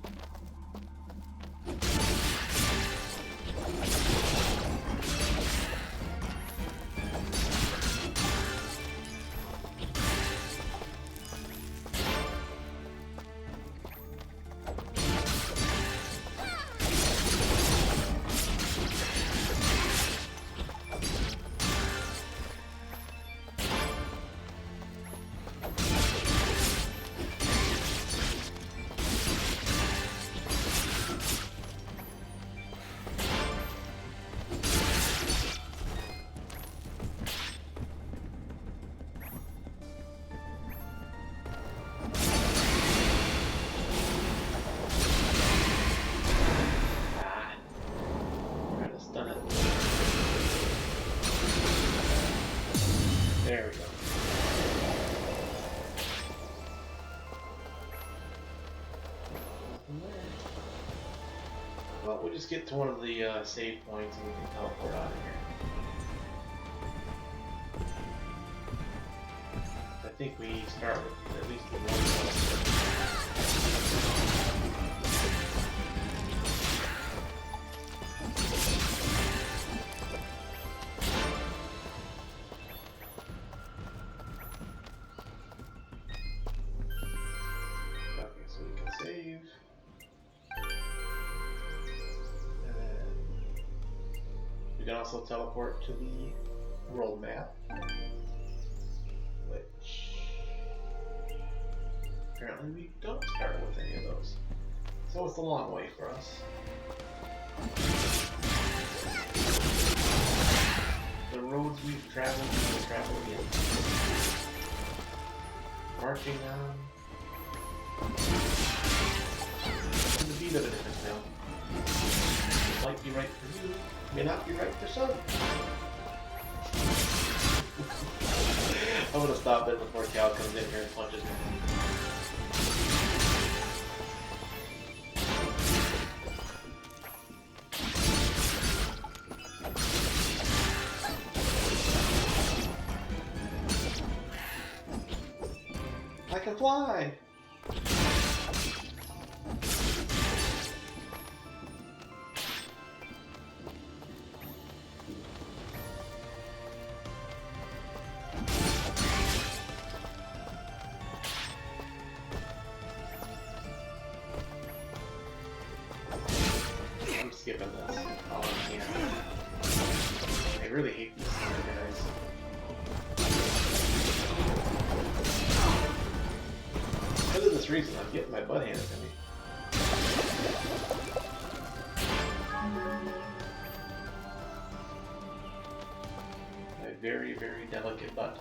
There we go. Nothing there. Well, we'll just get to one of the save points and we can teleport out of here. I think we start with at least the one. We can also teleport to the world map, which apparently we don't start with any of those. So it's a long way for us. The roads we've traveled, we will travel again. Marching on. To the beat of it if it's now. It might be right for you, may not be right for some. I'm gonna stop it before Cal comes in here and punches me. I can fly! I'm skipping this. Oh, I can't. I really hate these guys. Because of this reason, I'm getting my butt handed to me. My very, very delicate butt.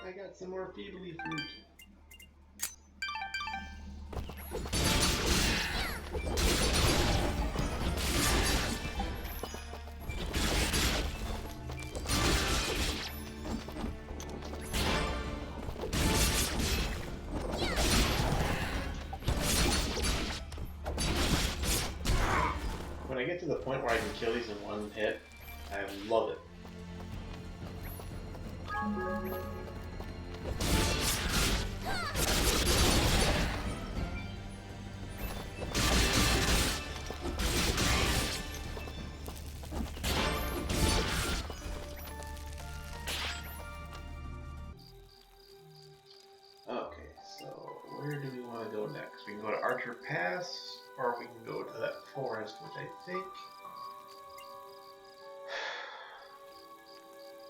I got some more feebly fruit. When I get to the point where I can kill these in one hit, I love it. Okay, so where do we want to go next? We can go to Archer Pass, or we can go to that forest, which I think...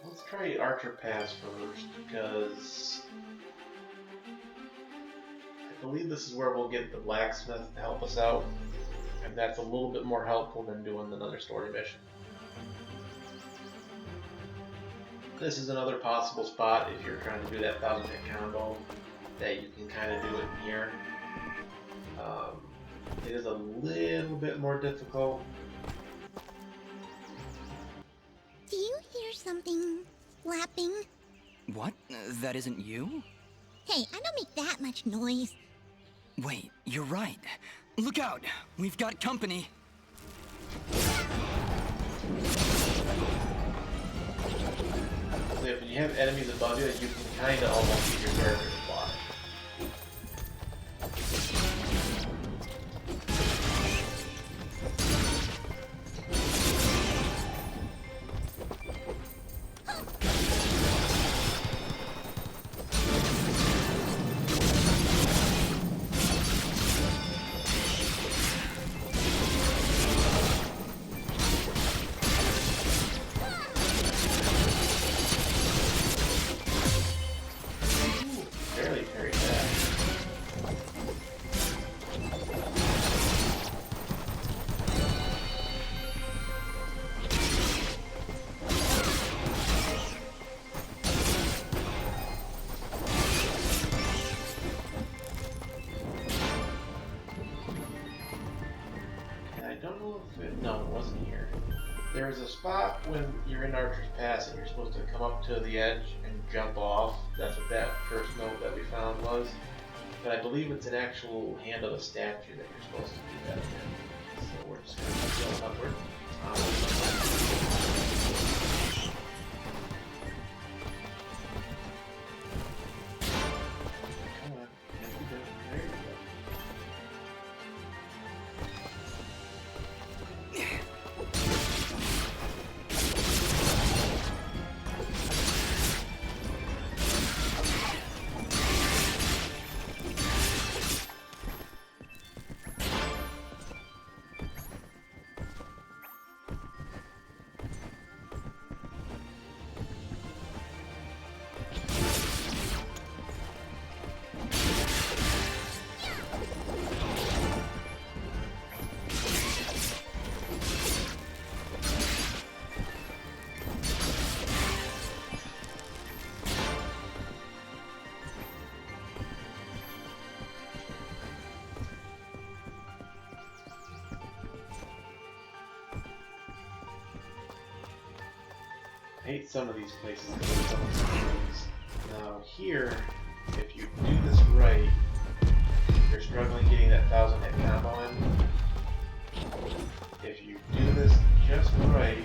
Let's try Archer Pass first, because I believe this is where we'll get the blacksmith to help us out, and that's a little bit more helpful than doing another story mission. This is another possible spot if you're trying to do that 1000-hit combo, that you can kind of do it here. It is a little bit more difficult. Do you hear something flapping? What? That isn't you? Hey, I don't make that much noise. Wait, you're right. Look out! We've got company! So if you have enemies above you, you can kind of almost get your character to fly. Barely parried that. And I don't know if it... No, it wasn't here. There is a spot when you're in Archer's Pass and you're supposed to come up to the edge and jump off. That's what that first note that we found was. But I believe it's an actual hand of a statue that you're supposed to do that in. So we're just going to keep going upward. Come on. There you go. hate some of these places because of some of the things. Now here, if you do this right, if you're struggling getting that 1000 hit combo in, if you do this just right,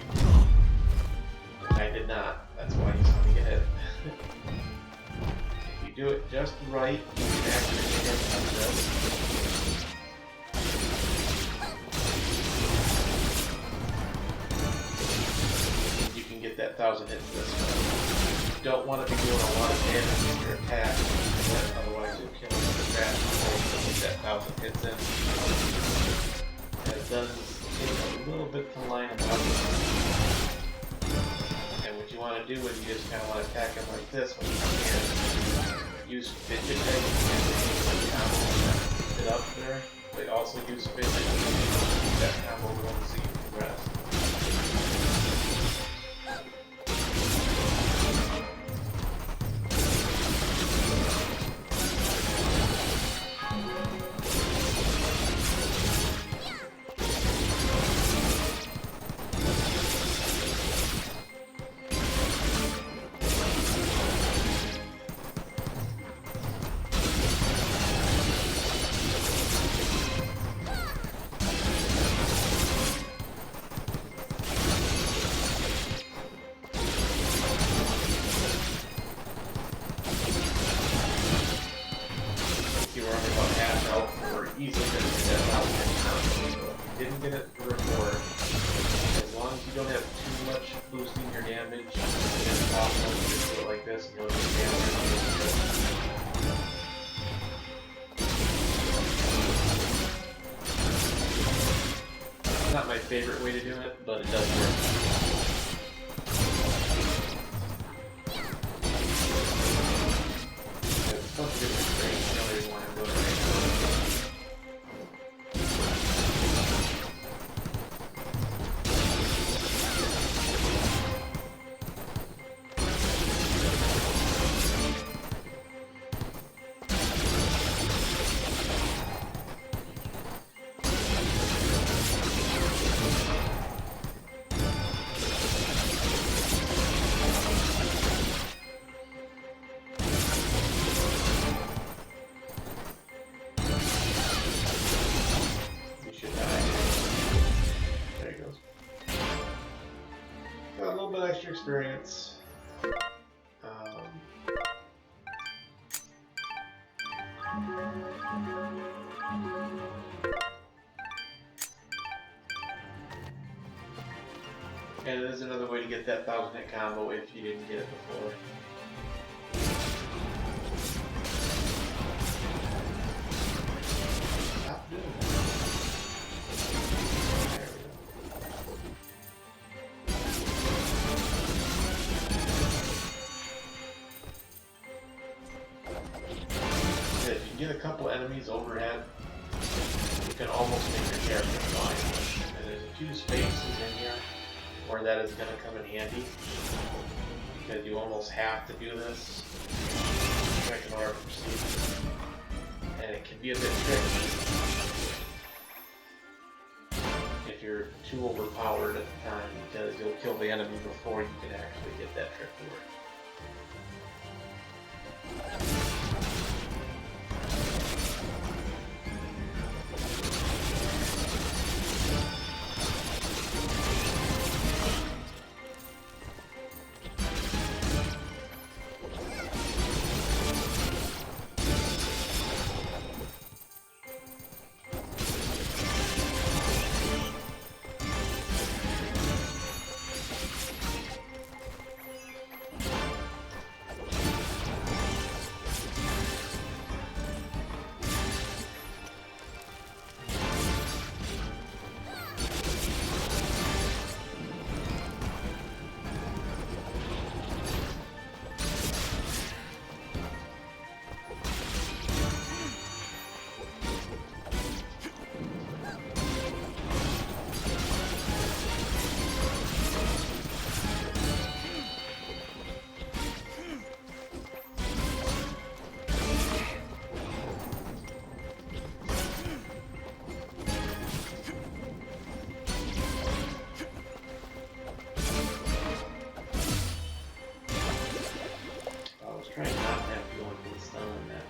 which I did not, that's why you saw me get hit. If you do it just right, you can actually get hit like this. You can get that 1000 hits this way. You don't want to be doing a lot of damage with your attack, otherwise you'll kill them really fast before you can get that 1000 hits in. And it does take a little bit to line them up. And what you want to do when you just kind of want to attack them like this, when you can use fidget and combo it up there. They also use fidget to keep that combo going so you can rest. Easily going to get that 1000 hit combo. So if you didn't get it before, as long as you don't have too much boosting your damage, it's possible to just do it like this and you'll just damage it. It's not my favorite way to do it, but it does work. It's supposed to be great. The only reason why I'm doing it right now. Extra experience. And it is another way to get that 1000 hit combo if you didn't get it before. Stop doing that. If you get a couple enemies overhead, you can almost make your character fly. And there's a few spaces in here where that is going to come in handy, because you almost have to do this in order to proceed. And it can be a bit tricky if you're too overpowered at the time, because you'll kill the enemy before you can actually get that trick to work. Try not to have to go into the stun on that one.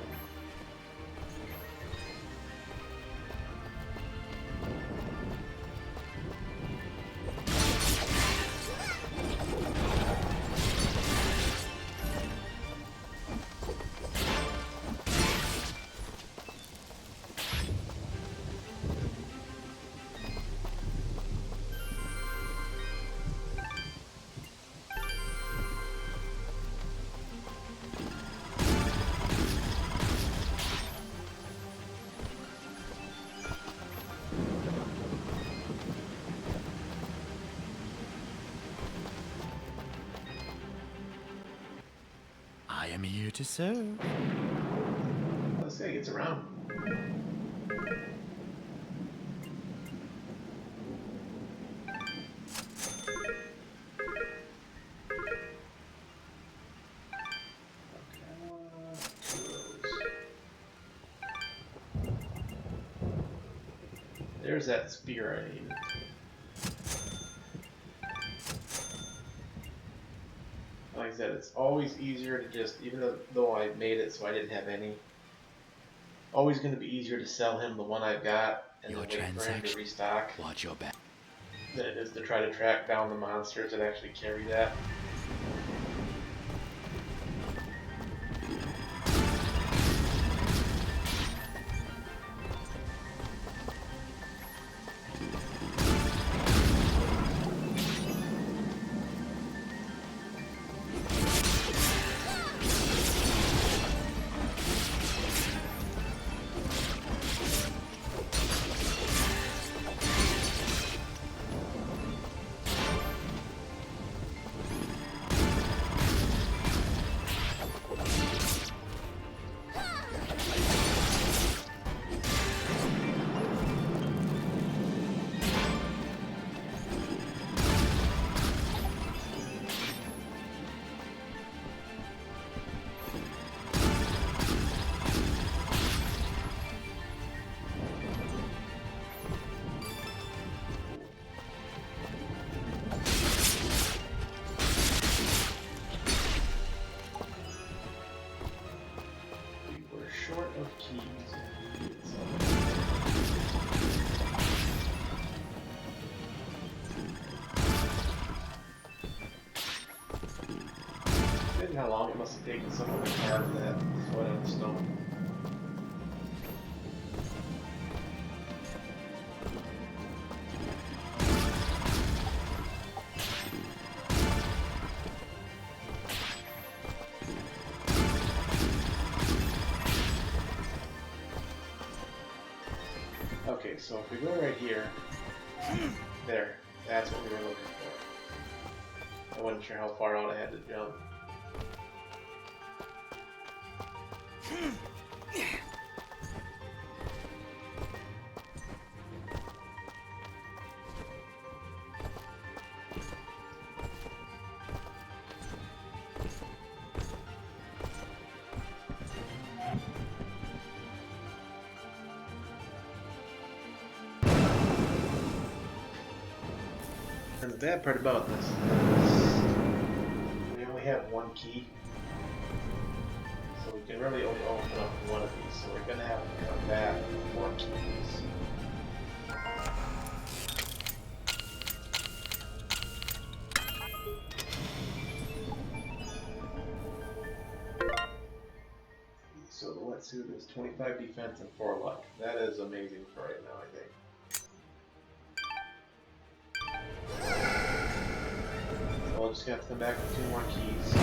I am here to serve. This guy gets around. There's that spear I need. Like I said, it's always easier to just, even though I made it so I didn't have any, always going to be easier to sell him the one I've got and then wait for him to restock Watch your back. than it is to try to track down the monsters that actually carry that. Short of keys. Imagine how long it must have taken someone to carve that foot out of stone. Okay, so if we go right here, there, that's what we were looking for. I wasn't sure how far out I had to jump. And the bad part about this is we only have one key, so we can really only open up one of these, so we're going to have to come back with more keys. So the wetsuit is 25 defense and 4 luck. That is amazing for right now, I think. We'll just have to come back with 2 more keys.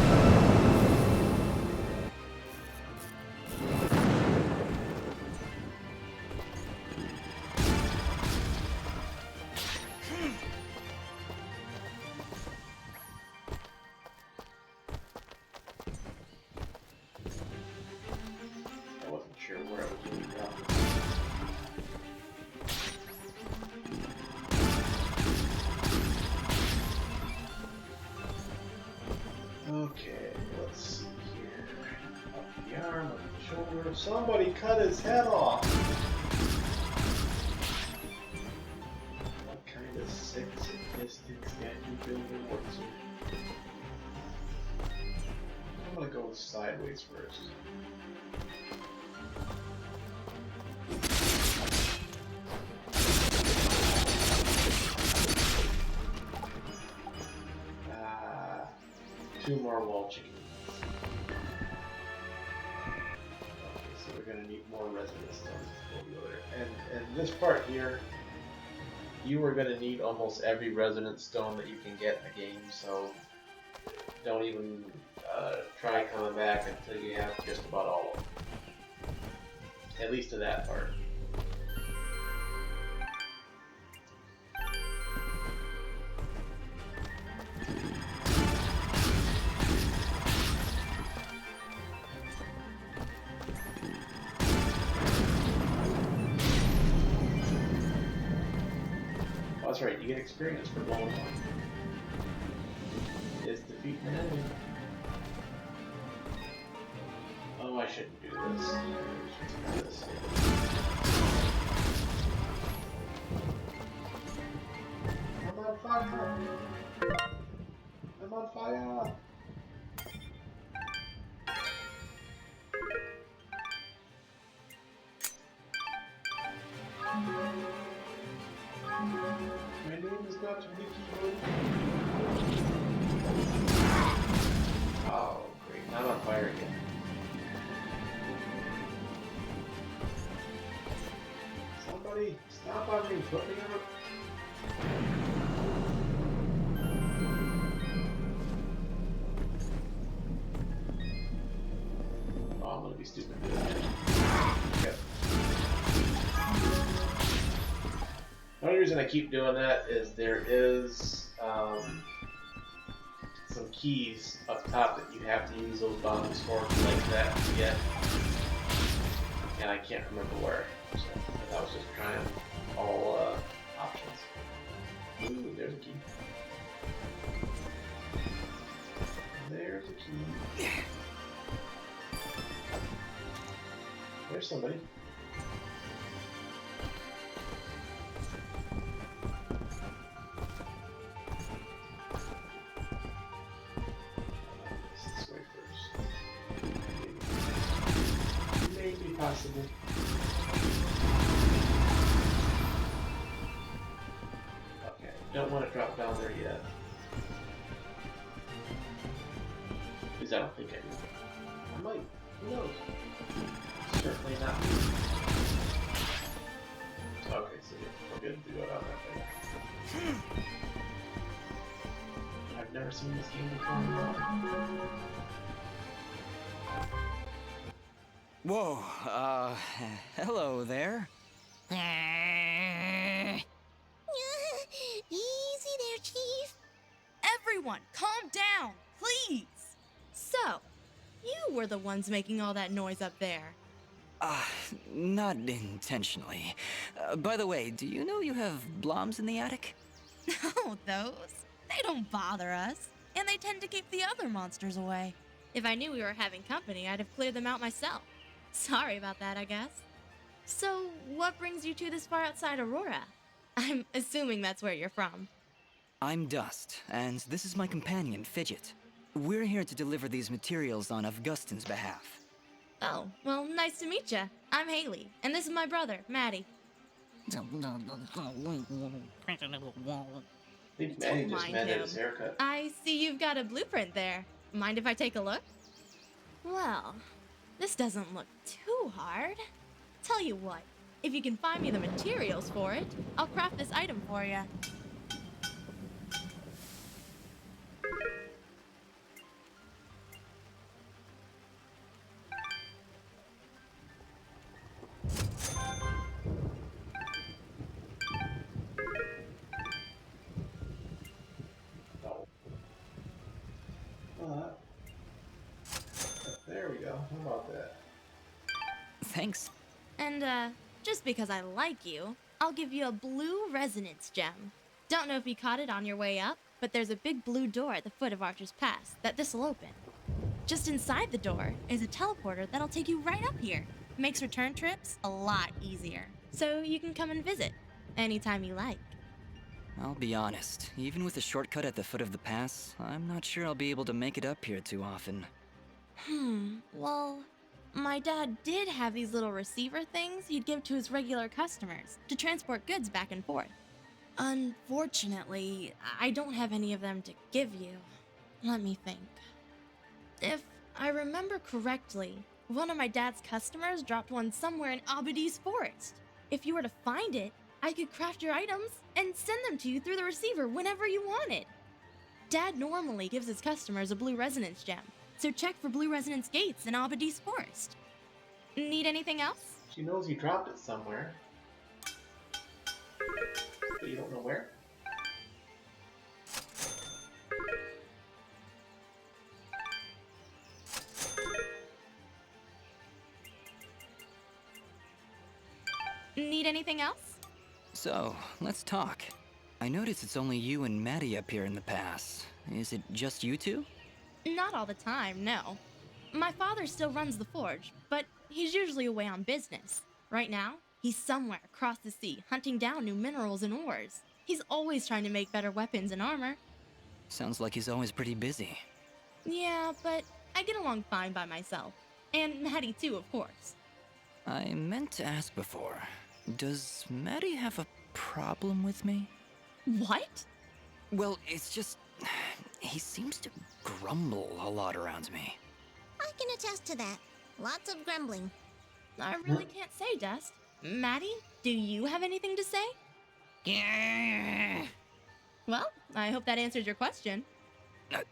I wasn't sure where I was going to go. Okay, let's see here. Up the arm, up the shoulder. Somebody cut his head off! What kind of sick, sadistic statue building was it? I'm gonna go with sideways first. Two more wall chickens. Okay, so we're gonna need more resonance stones to go there. And this part here, you are gonna need almost every resonance stone that you can get in the game, so don't even try coming back until you have just about all of them. At least to that part. Oh, that's right, you get experience for blowing one. Is defeat an enemy. Oh, I shouldn't do this. I shouldn't do this. I'm on fire! I'm on fire! My name is not Mickey. Oh, great. Not on fire again. Somebody, stop on me. Put me out. Oh, I'm gonna be stupid. Okay. The only reason I keep doing that is there is some keys up top that you have to use those bombs for, like that to get, and I can't remember where. So I was just trying all options. Ooh, there's a key. There's a key. There's somebody. This way first. Maybe possible. Okay, don't want to drop down there yet. Because I don't think I do. I might. Who knows? Certainly not me. Okay, so yeah, we're good to do it on that thing. I've never seen this game before. Whoa, hello there. Easy there, Chief. Everyone, calm down, please. So, you were the ones making all that noise up there. Not intentionally. By the way, do you know you have bloms in the attic? Oh, those? They don't bother us. And they tend to keep the other monsters away. If I knew we were having company, I'd have cleared them out myself. Sorry about that, I guess. So, what brings you two this far outside Aurora? I'm assuming that's where you're from. I'm Dust, and this is my companion, Fidget. We're here to deliver these materials on Augustin's behalf. Oh, well, nice to meet you. I'm Haley, and this is my brother, Maddie. I think Manny just mended his haircut. I see you've got a blueprint there. Mind if I take a look? Well, this doesn't look too hard. Tell you what, if you can find me the materials for it, I'll craft this item for you. There we go. How about that? Thanks. And, just because I like you, I'll give you a blue resonance gem. Don't know if you caught it on your way up, but there's a big blue door at the foot of Archer's Pass that this'll open. Just inside the door is a teleporter that'll take you right up here. Makes return trips a lot easier. So you can come and visit anytime you like. I'll be honest, even with a shortcut at the foot of the pass, I'm not sure I'll be able to make it up here too often. Well, my dad did have these little receiver things he'd give to his regular customers to transport goods back and forth. Unfortunately, I don't have any of them to give you. Let me think. If I remember correctly, one of my dad's customers dropped one somewhere in Abadi's forest. If you were to find it, I could craft your items and send them to you through the receiver whenever you wanted. Dad normally gives his customers a blue resonance gem, so check for blue resonance gates in Abadi's forest. Need anything else? She knows you dropped it somewhere, but you don't know where. Need anything else? So, let's talk. I notice it's only you and Maddie up here in the pass. Is it just you two? Not all the time, no. My father still runs the forge, but he's usually away on business. Right now, he's somewhere across the sea hunting down new minerals and ores. He's always trying to make better weapons and armor. Sounds like he's always pretty busy. Yeah, but I get along fine by myself. And Maddie too, of course. I meant to ask before. Does Maddie have a problem with me? What? Well, it's just... he seems to grumble a lot around me. I can attest to that. Lots of grumbling. I really can't say, Dust. Maddie, do you have anything to say? Yeah. Well, I hope that answers your question.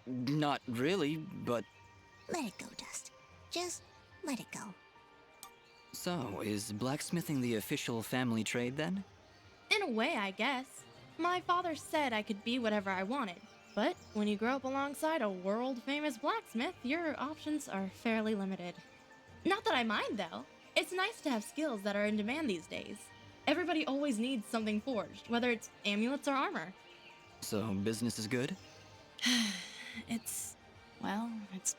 Not really, but... Let it go, Dust. Just let it go. So, is blacksmithing the official family trade then? In a way, I guess. My father said I could be whatever I wanted. But when you grow up alongside a world-famous blacksmith, your options are fairly limited. Not that I mind, though. It's nice to have skills that are in demand these days. Everybody always needs something forged, whether it's amulets or armor. So, business is good? It's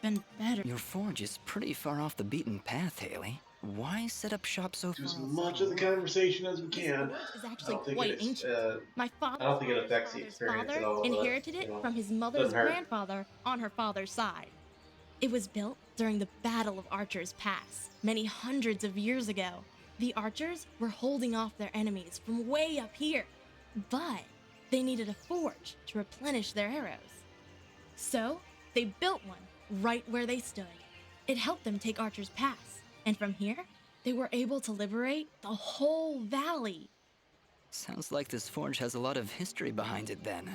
been better. Your forge is pretty far off the beaten path, Haley. Why set up shop so far? Do as much of the conversation as we can. Is actually quite ancient. My I don't think it affects the experience father at all. inherited it from his mother's grandfather on her father's side. It was built during the Battle of Archer's Pass, many hundreds of years ago. The archers were holding off their enemies from way up here, but they needed a forge to replenish their arrows. So, they built one right where they stood. It helped them take Archer's Pass, and from here, they were able to liberate the whole valley. Sounds like this forge has a lot of history behind it then.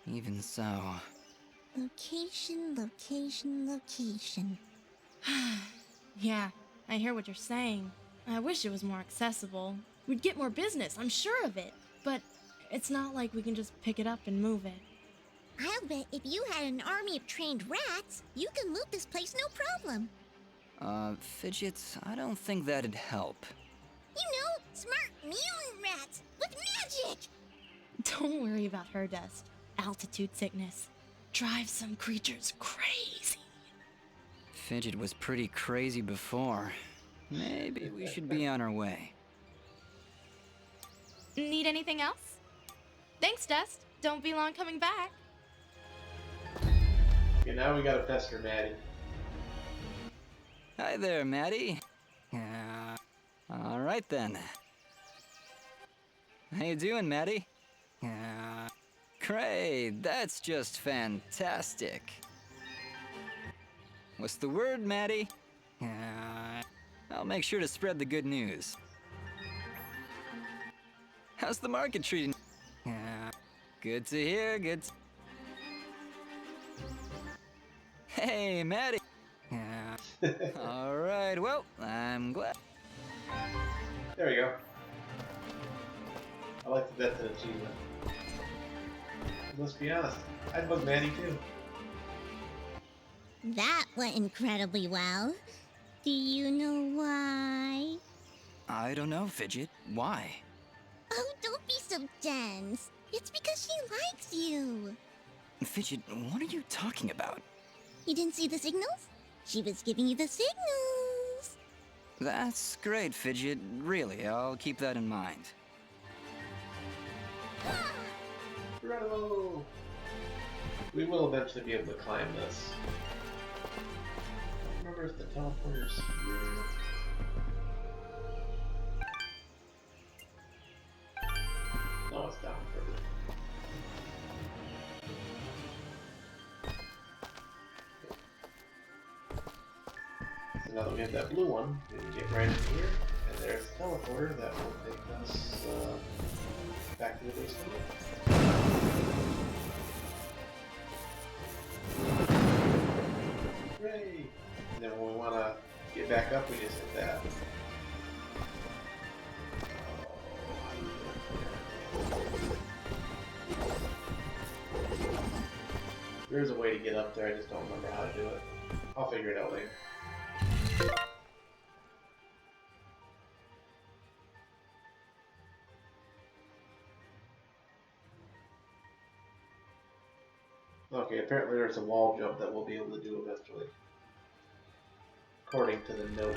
Even so... Location, location, location. Yeah, I hear what you're saying. I wish it was more accessible. We'd get more business, I'm sure of it. But it's not like we can just pick it up and move it. I'll bet if you had an army of trained rats, you can loot this place no problem. Fidget, I don't think that'd help. You know, smart mutant rats with magic! Don't worry about her, Dust. Altitude sickness drives some creatures crazy. Fidget was pretty crazy before. Maybe we should be on our way. Need anything else? Thanks, Dust. Don't be long coming back. Okay, now we gotta pester Maddie. Hi there, Maddie. All right then. How you doing, Maddie? Great, that's just fantastic. What's the word, Maddie? I'll make sure to spread the good news. How's the market treating? Good to hear, good to... Hey, Maddie. All right, well, I'm glad. There we go. I like that that's an achievement. Let's be honest, I'd bug Maddie too. That went incredibly well. Do you know why? I don't know, Fidget. Why? Oh, don't be so dense. It's because she likes you. Fidget, what are you talking about? You didn't see the signals? She was giving you the signals. That's great, Fidget. Really, I'll keep that in mind. Bravo! We will eventually be able to climb this. wonder if the teleporter's here. No, it's down further. So now that we have that blue one, we can get right in here, and there's the teleporter that will take us back to the basement. Hooray! And then when we want to get back up, we just hit that. There's a way to get up there, I just don't remember how to do it. I'll figure it out later. Okay, apparently there's a wall jump that we'll be able to do eventually. According to the note.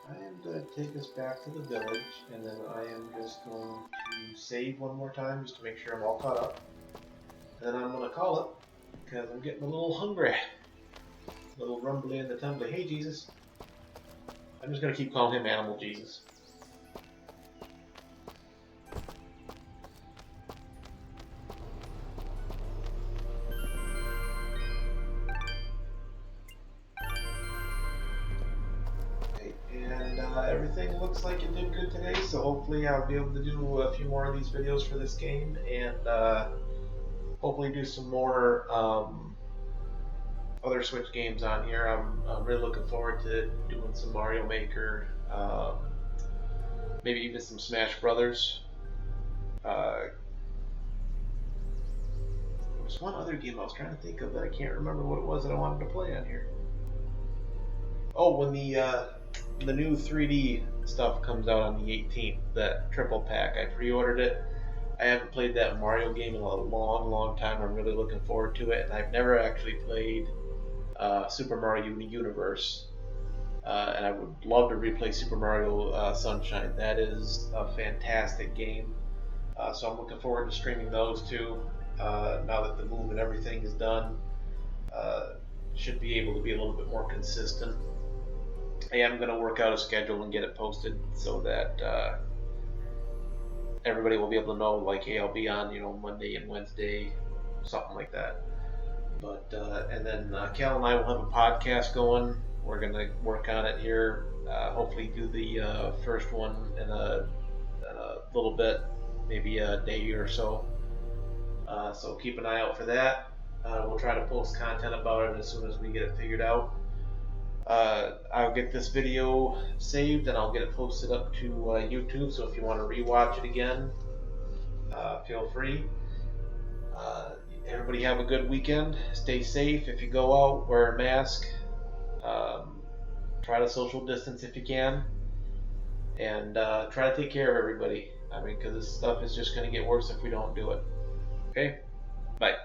I am going to take us back to the village, and then I am just going to save one more time just to make sure I'm all caught up. And then I'm going to call it, because I'm getting a little hungry. A little rumbly in the tumbly. Hey, Jesus. I'm just going to keep calling him Animal Jesus. Everything looks like it did good today, so hopefully I'll be able to do a few more of these videos for this game, and hopefully do some more other Switch games on here. I'm really looking forward to doing some Mario Maker, maybe even some Smash Brothers. There was one other game I was trying to think of that I can't remember what it was that I wanted to play on here. Oh, when the new 3D stuff comes out on the 18th, that triple pack. I pre-ordered it. I haven't played that Mario game in a long time. I'm really looking forward to it, and I've never actually played Super Mario Universe. And I would love to replay Super Mario Sunshine. That is a fantastic game. So I'm looking forward to streaming those two. Now that the move and everything is done, should be able to be a little bit more consistent. I am going to work out a schedule and get it posted so that everybody will be able to know, like, hey, I'll be on, Monday and Wednesday, something like that. But and then Cal and I will have a podcast going. We're going to work on it here. Hopefully do the first one in a little bit, maybe a day or so. So keep an eye out for that. We'll try to post content about it as soon as we get it figured out. I'll get this video saved and I'll get it posted up to YouTube, so if you want to rewatch it again, feel free. Everybody have a good weekend. Stay safe. If you go out, wear a mask. Try to social distance if you can. And try to take care of everybody. I mean, because this stuff is just going to get worse if we don't do it. Okay? Bye.